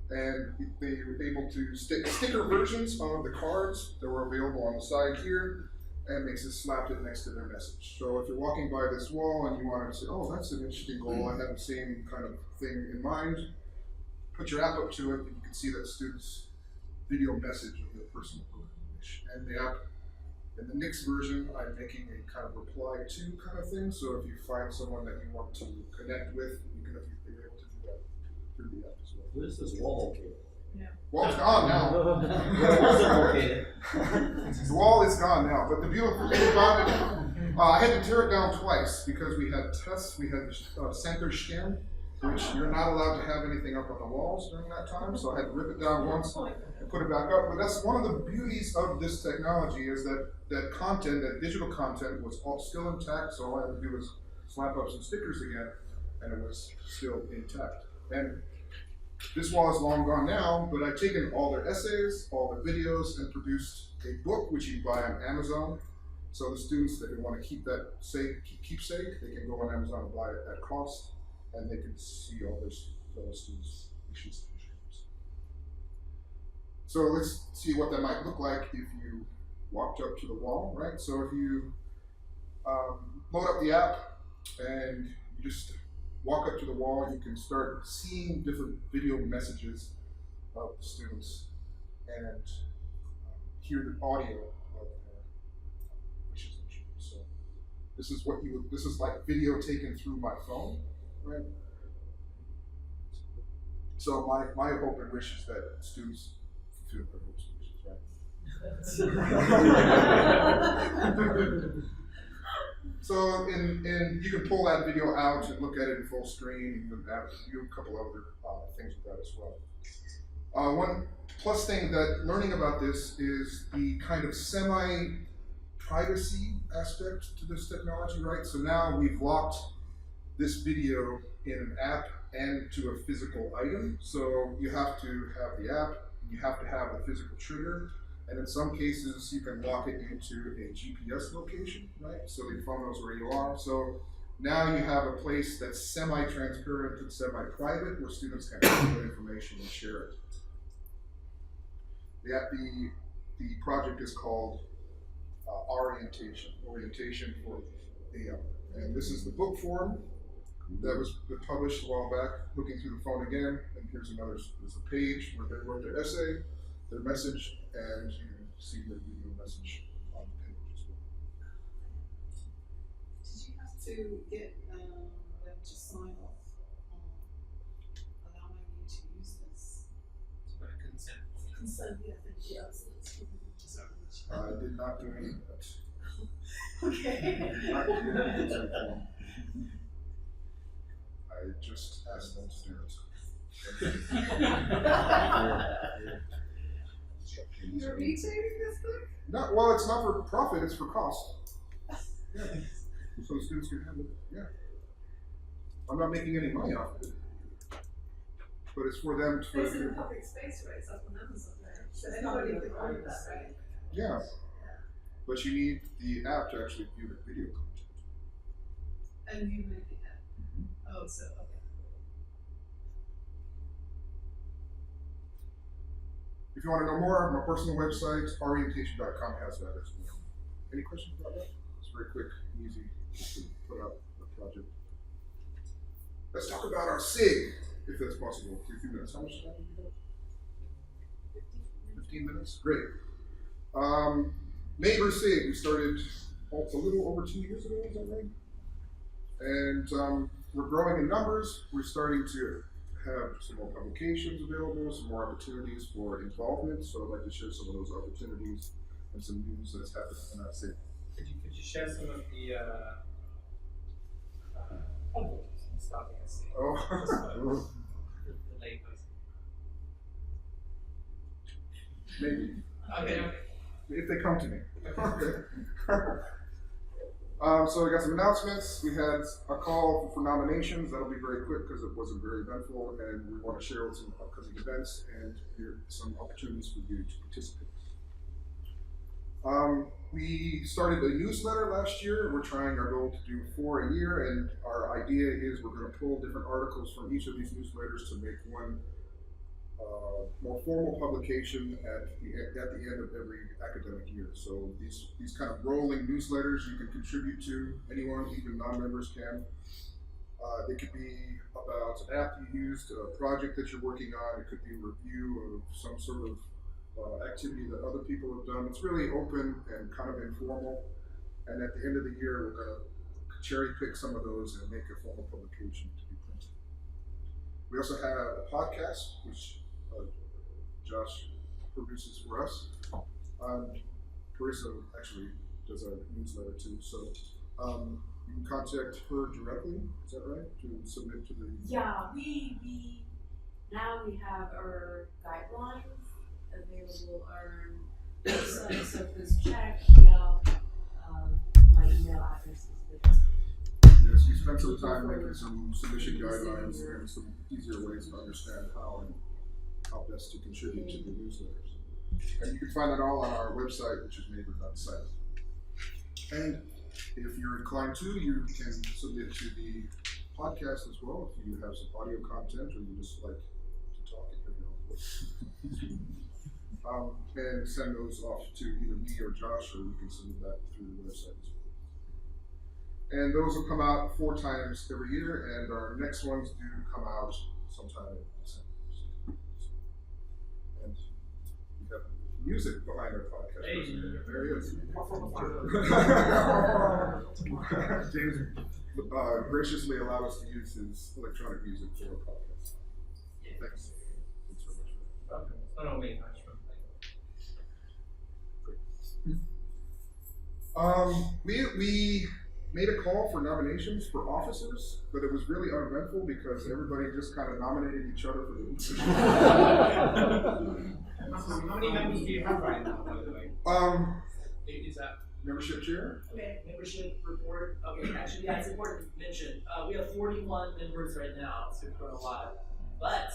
and they were able to stick sticker versions of the cards that were available on the side here, and they just slapped it next to their message. So if you're walking by this wall and you want to say, oh, that's an interesting goal, I have the same kind of thing in mind, put your app up to it, and you can see that student's video message of the person who wish. And the app, in the next version, I'm making a kind of reply to kind of thing. So if you find someone that you want to connect with, you can be able to do that through the app as well. Where's this wall located? Wall's gone now. Where was it located? The wall is gone now. But the beautiful thing about it, I had to tear it down twice because we had tests. We had center scan, which you're not allowed to have anything up on the walls during that time. So I had to rip it down once and put it back up. But that's one of the beauties of this technology is that content, that digital content, was all still intact. So all I had to do was slap up some stickers again, and it was still intact. And this wall is long gone now, but I've taken all their essays, all their videos, and produced a book which you buy on Amazon. So the students that want to keep that keepsake, they can go on Amazon and buy it at cost, and they can see all their fellow students' wishes and dreams. So let's see what that might look like if you walked up to the wall, right? So if you load up the app and you just walk up to the wall, you can start seeing different video messages of the students and hear the audio of their wishes and dreams. So this is like video taken through my phone, right? So my hope and wish is that students fulfill their hopes and wishes, right? So, and you can pull that video out and look at it in full screen. You can do a couple other things with that as well. One plus thing that learning about this is the kind of semi-privacy aspect to this technology, right? So now we've locked this video in an app and to a physical item. So you have to have the app, you have to have a physical trigger, and in some cases you can lock it into a GPS location, right? So the phone knows where you are. So Now you have a place that's semi-transparent and semi-private where students can input information and share it. The project is called Orientation for AR. And this is the book form that was published a while back. Looking through the phone again, and there's a page where they wrote their essay, their message, and you can see their video message on the page as well. Did you have to get them to sign off on allowing you to use this? Consent. Consent, yeah, thank you. I did not do any of that. Okay. Not do any consent form. I just asked them to do it. You're retaining this book? No, well, it's not for profit, it's for cost. Yeah. So the students can have it, yeah. I'm not making any money off of it. But it's for them to. It's in a public space, right? It's up on Amazon, right? So anybody can own that, right? Yeah. But you need the app to actually view the video content. And you make the app. Oh, so, okay. If you want to know more, my personal website, orientation.com, has that as well. Any questions about that? It's very quick and easy to put out the project. Let's talk about our SIG, if that's possible. 15 minutes. How much time do you have? 15 minutes? Great. Neighbor SIG, we started a little over 2 years ago, is that right? And we're growing in numbers. We're starting to have some more publications available, some more opportunities for involvement. So I'd like to share some of those opportunities and some news that's happening in our SIG. Could you share some of the starting a scene? Oh. The late person. Maybe. Okay. If they come to me. So we got some announcements. We had a call for nominations. That'll be very quick because it wasn't very eventful, and we want to share with some upcoming events and here some opportunities for you to participate. We started a newsletter last year. We're trying our goal to do 4 a year, and our idea is we're going to pull different articles from each of these newsletters to make one more formal publication at the end of every academic year. So these kind of rolling newsletters you can contribute to, anyone, even non-members can. They could be about an app you used, a project that you're working on. It could be a review of some sort of activity that other people have done. It's really open and kind of informal. And at the end of the year, we're going to cherry pick some of those and make a formal publication to be printed. We also have a podcast, which Josh produces for us. Carissa actually does our newsletter too, so you can contact her directly, is that right? To submit to the... Yeah, we now we have our guidelines available on our website, so please check, my email address is there. Yes, we spent some time making some submission guidelines and some easier ways to understand how best to contribute to the newsletters. And you can find that all on our website, which is neighbor.site. And if you're inclined to, you can submit to the podcast as well if you have some audio content or you just like to talk and hear your own voice. And send those off to either me or Josh, or you can submit that through the website as well. And those will come out 4 times every year, and our next ones do come out sometime in December. And we have music behind our podcast. Hey. There he is. James graciously allowed us to use his electronic music for our podcast. Yeah. Thanks. Thanks so much for that. Okay. It's not only much from We made a call for nominations for officers, but it was really uneventful because everybody just kind of nominated each other for the position. How many members do you have right now, by the way? Is that Membership chair? Okay, membership report. Okay, actually, yeah, it's important to mention. We have 41 members right now, so we've grown a lot. But,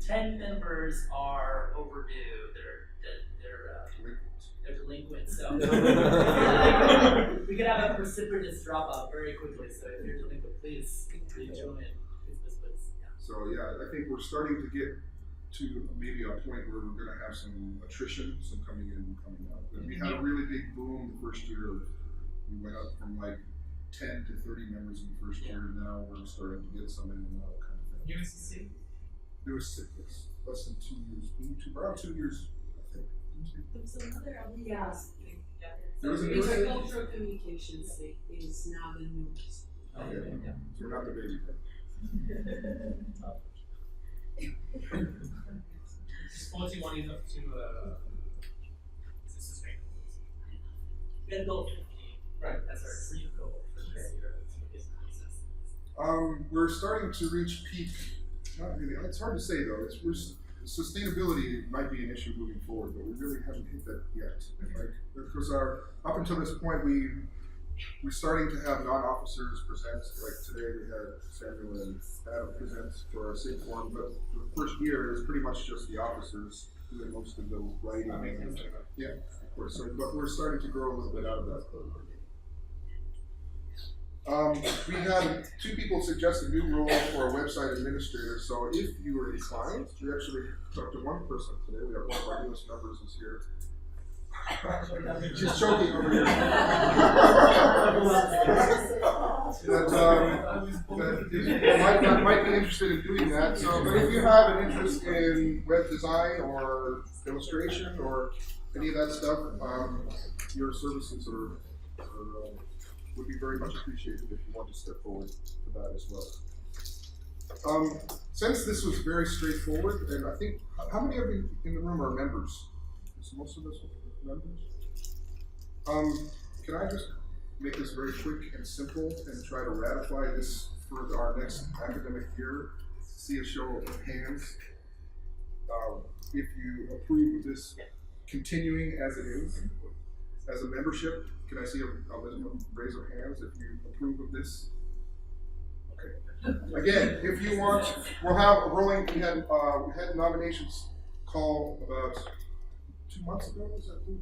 10 members are overdue. They're delinquent. So we could have a precipitous dropout very quickly. So if you're delinquent, please join. So yeah, I think we're starting to get to maybe a point where we're going to have some attrition, some coming in and coming out. And we had a really big boom the first year. We went up from like 10 to 30 members in the first year. Now we're starting to get some in and out kind of thing. USC? There was yes, less than 2 years, around 2 years, I think. There was another thing. There was Intercultural communication is now the newest. Okay, so we're not the baby. Sporty one is up to sustainable. We had a goal of 15. Right, that's our dream goal for this year. We're starting to reach peak. Not really. It's hard to say though. Sustainability might be an issue moving forward, but we really haven't hit that yet. Like, because up until this point, we're starting to have non-officers present. Like today, we had Samuel and Adam present for our SIG forum, but for the first year, it was pretty much just the officers doing most of the writing. Yeah, of course. So, but we're starting to grow a little bit out of that. We had 2 people suggest a new role for a website administrator. So if you are inclined, we actually talked to one person today. We have one of our newest members is here. She's choking over here. that might be interested in doing that. So, but if you have an interest in web design or illustration or any of that stuff, your services would be very much appreciated if you want to step forward for that as well. Since this was very straightforward, and I think, how many of you in the room are members? Is most of us members? Can I just make this very quick and simple and try to ratify this for our next academic year? See a show of hands. If you approve of this continuing as it is, as a membership, can I see a raise of hands if you approve of this? Okay. Again, if you want, we'll have a rolling. We had nominations call about 2 months ago. Is that we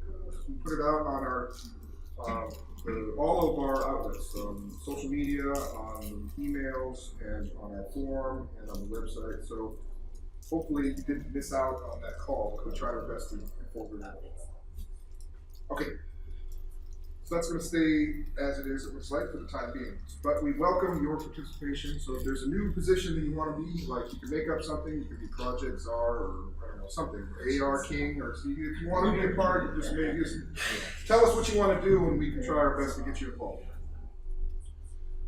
put it out on our all of our outlets, social media, on emails, and on our forum and on the website. So hopefully you didn't miss out on that call. We'll try our best to incorporate that. Okay. So that's going to stay as it is, it looks like, for the time being. But we welcome your participation. So if there's a new position that you want to be, like you can make up something, you can be Project Czar or I don't know, something, AR King, or if you want to be a part, just tell us what you want to do and we can try our best to get you involved.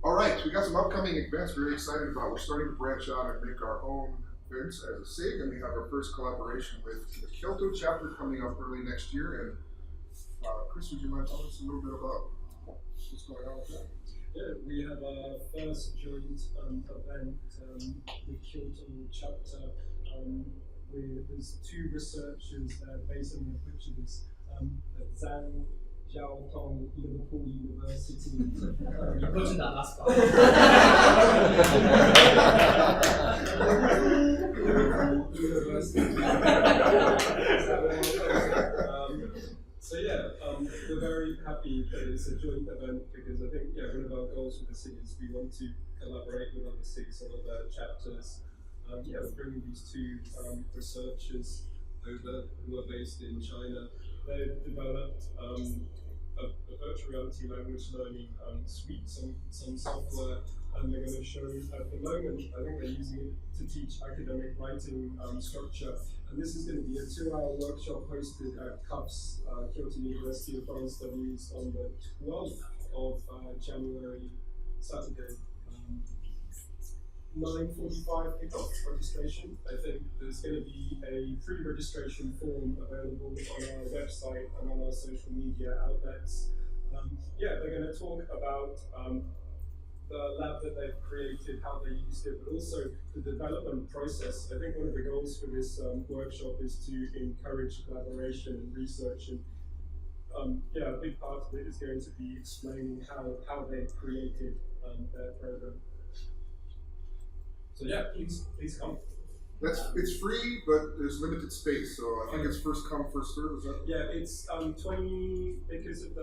All right, we got some upcoming events we're very excited about. We're starting to branch out and make our own events as a SIG, and we have our first collaboration with the Untitled Chapter coming up early next year. And Chris, would you mind telling us a little bit about what's going on with that? Yeah, we have our first joint event with Untitled Chapter. There's 2 researchers based on their pictures. Zhang Jiaotong, Liverpool University. Go to that last part. So yeah, we're very happy that it's a joint event because I think one of our goals with the SIG is we want to collaborate with other SIGs and other chapters. We're bringing these 2 researchers over who are based in China. They've developed a virtual reality language learning suite, some software, and they're going to show at the moment, I think they're using it to teach academic writing structure. And this is going to be a 2-hour workshop hosted at CUFS, Kyoto University of Foreign Studies, on the 12th of January, Saturday. 9:45 kickoff registration. I think there's going to be a pre-registration form available on our website and on our social media outlets. They're going to talk about the lab that they've created, how they used it, but also the development process. I think one of the goals for this workshop is to encourage collaboration and research. And a big part of it is going to be explaining how they created their program. So please come. It's free, but there's limited space, so I think it's first come, first serve. Is that? Yeah, it's 20 because of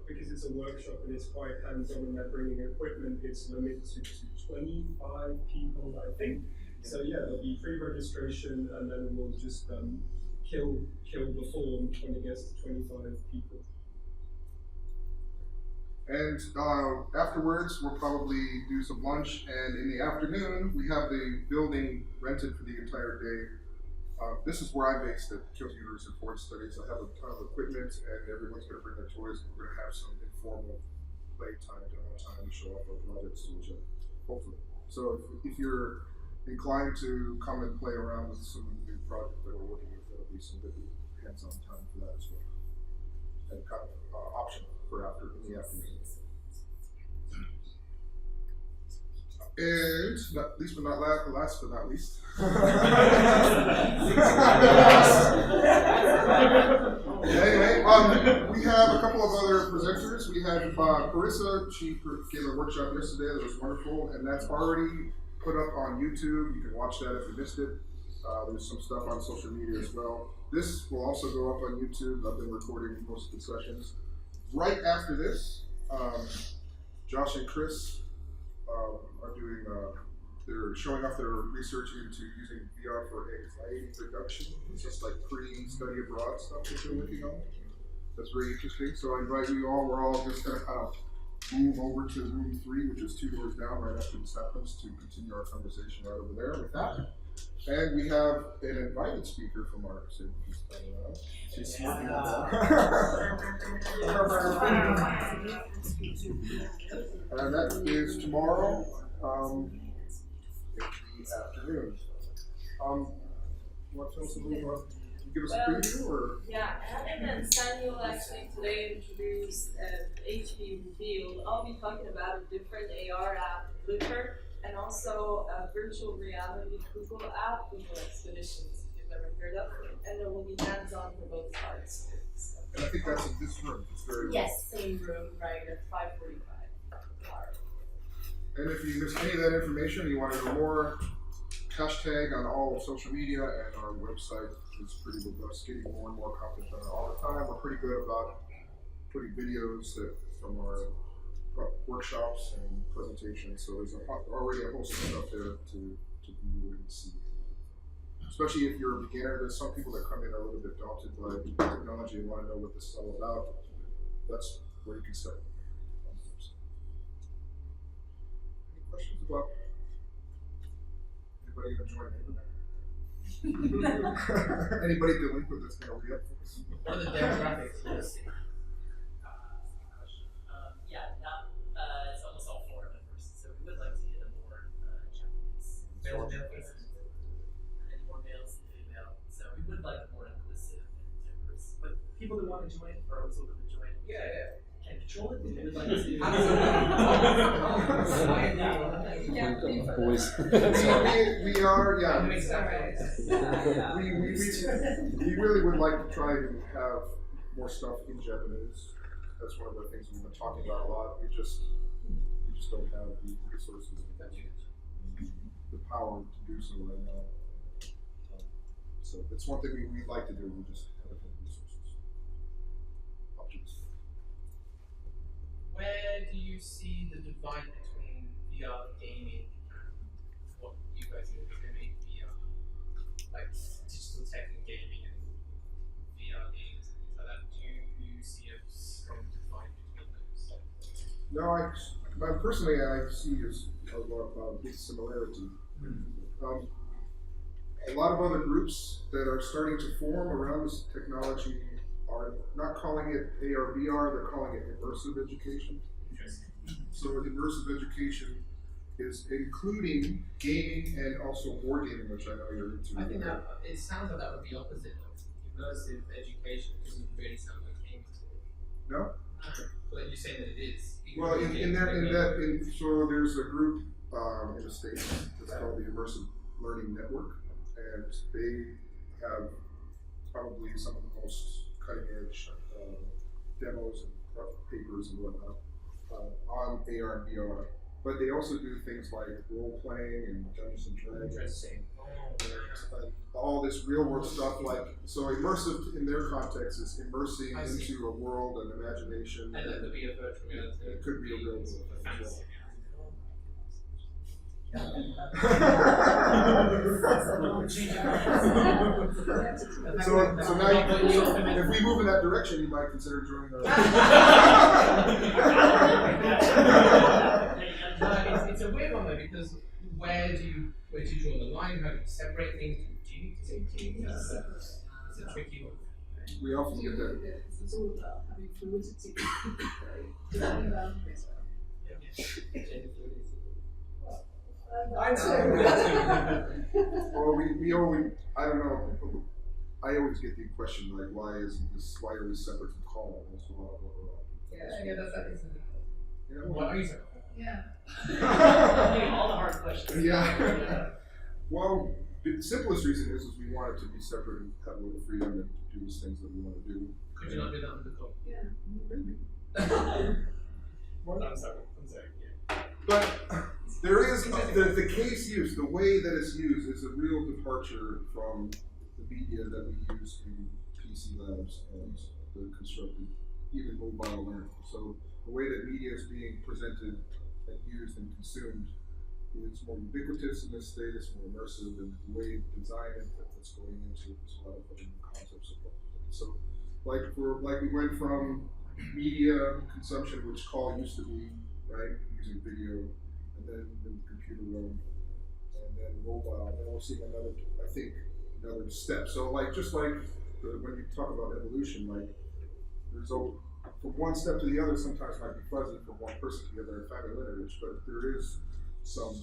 because it's a workshop and it's quite hands-on and they're bringing equipment. It's limited to 25 people, I think. So yeah, there'll be free registration, and then we'll just kill the form when it gets to 25 people. And afterwards, we'll probably do some lunch, and in the afternoon, we have the building rented for the entire day. This is where I'm based at Computers and Forward Studies. I have a ton of equipment, and everyone's going to bring their toys, and we're going to have some informal playtime, demo time to show off our projects to each other, hopefully. So if you're inclined to come and play around with some of the new projects that we're working with, there'll be some good hands-on time for that as well. And kind of optional for after in the afternoon. And last but not least. Anyway, we have a couple of other presenters. We had Carissa. She gave a workshop yesterday that was wonderful, and that's already put up on YouTube. You can watch that if you missed it. There's some stuff on social media as well. This will also go up on YouTube. I've been recording most of the sessions. Right after this, Josh and Chris are doing, they're showing off their research into using VR for anxiety reduction. It's just like pre-study abroad stuff that they're working on. That's very interesting. So I invite you all, we're all just going to kind of move over to room 3, which is 2 doors down right after this happens, to continue our conversation right over there with that. And we have an invited speaker from our city. She's smirking at that. And that is tomorrow in the afternoon. You want to tell us a little about, give us a preview? Or? Yeah, Adam and Samuel actually today introduced HP Revealed. I'll be talking about a different AR app, Looker, and also a virtual reality Google app, Google Expeditions, if you've ever heard of it. And it will be hands-on for both parts. So. And I think that's in this room. It's very yes, same room, right, at 5:45. And if you missed any of that information, you want to know more, hashtag on all social media, and our website is pretty robust, getting more and more content on it all the time. We're pretty good about putting videos from our workshops and presentations, so there's already a host of stuff there to view and see. Especially if you're a beginner, there's some people that come in are a little bit daunted by technology and want to know what this is all about. That's where you can start. Any questions about anybody going to join in? Anybody delinquent that's going to be up for this? What are the demographics? It's almost all foreign members, so we would like to get a more Japanese. Male and female. And more males and female. So we would like a more inclusive and diverse. But people that want to join are also going to join. Yeah. Can control it. We would like to see. Boys. we are, yeah. We really would like to try to have more stuff in Japanese. That's one of the things we've been talking about a lot. We just don't have the resources and the power to do so right now. So it's one thing we'd like to do. We just haven't had the resources. Up to this. Where do you see the divide between VR gaming and what you guys are doing VR, like digital tech and gaming and VR games and things like that? Do you see a strong divide between those? No, personally, I see as a big similarity. A lot of other groups that are starting to form around this technology are not calling it AR, VR, they're calling it immersive education. So immersive education is including gaming and also wargaming, which I know you're into. I think that it sounds like that would be opposite though. Immersive education doesn't really sound like gaming to me. No? But you're saying that it is. Well, so there's a group in the States that's called the Immersive Learning Network, and they have probably some of the most cutting edge demos and papers and whatnot on AR and VR. But they also do things like role playing and Dungeons and Dragons. Interesting. all this real world stuff, like, so immersive in their context is immersing into a world and imagination. And that could be a virtual reality. It could be a real world thing as well. So now if we move in that direction, you might consider joining our. It's a weird one though, because where do you draw the line? How do you separate things? It's a tricky one. We often get that. It's all about having fluidity. Well, we always, I don't know, I always get the question, like, why are we separate from call? That's a lot of what Yeah, that is. Yeah, What are you saying? Yeah. All the hard questions. Yeah. Well, the simplest reason is we want it to be separate and have a little freedom and do these things that we want to do. Could you not do that with the call? Yeah. Maybe. I'm sorry. Yeah. But there is the case use, the way that it's used is a real departure from the media that we use in PC labs and the constructed, even mobile learning. So the way that media is being presented and used and consumed is more ubiquitous in this state, it's more immersive, and the way design input that's going into it, there's a lot of other concepts involved. So like we went from media consumption, which call used to be, right, using video, and then the computer realm, and then mobile, and then we're seeing another step. So like, just like when you talk about evolution, like there's from one step to the other sometimes might be fuzzy from one person to the other in family lineage, but there is some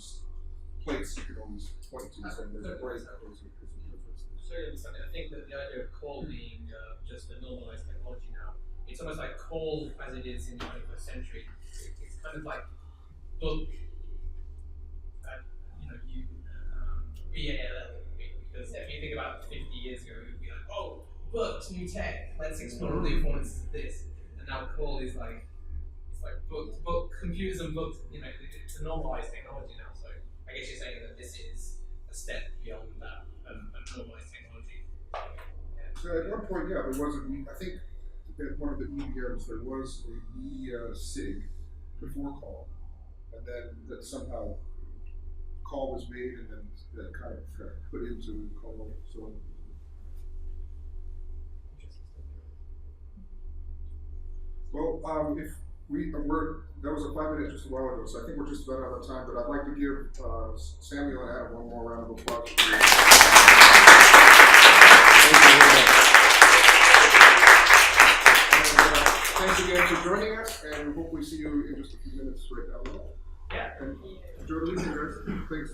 place you can always point to saying there's a break. Sorry, I think that the idea of call being just a normalized technology now, it's almost like call as it is in the 21st century. It's kind of like book, BALL, because if you think about 50 years ago, it would be like, oh, books, new tech, let's explore the affordances of this. And now call is like, it's like book, computers and books, it's a normalized technology now. So I guess you're saying that this is a step beyond that, a normalized technology. So at one point, yeah, there was I think at one of the EBMs there was a media SIG before call, and then that somehow call was made and then that kind of got put into call. So well, if that was a 5 minute just a while ago, so I think we're just about out of time, but I'd like to give Samuel and Adam one more round of applause. Thanks again for joining us, and we hopefully see you in just a few minutes right down the hall. Yeah. And enjoy the evening, guys. Thanks.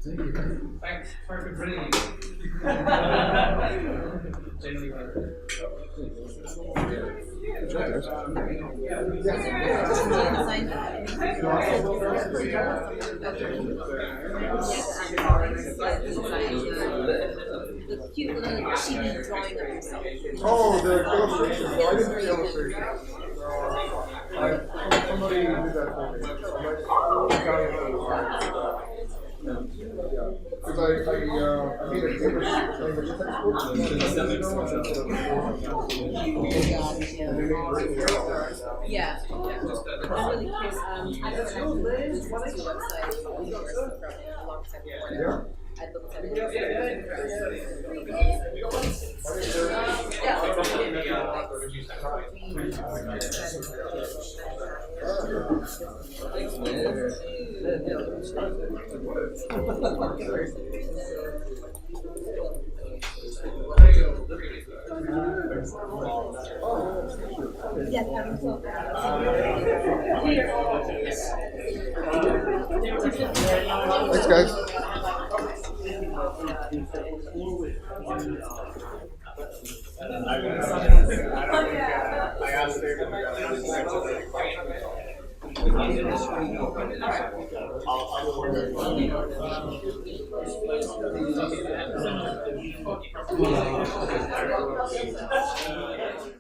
Thank you. Thanks. Sorry for bringing you. The cute little chibi drawing of himself. Oh, the illustration. No, I didn't do the illustration. Somebody did that for me. Because I made a English language textbook. Yeah. I'm really curious. I don't know this website from a long time before. Yeah. I looked at it. Thanks, guys. I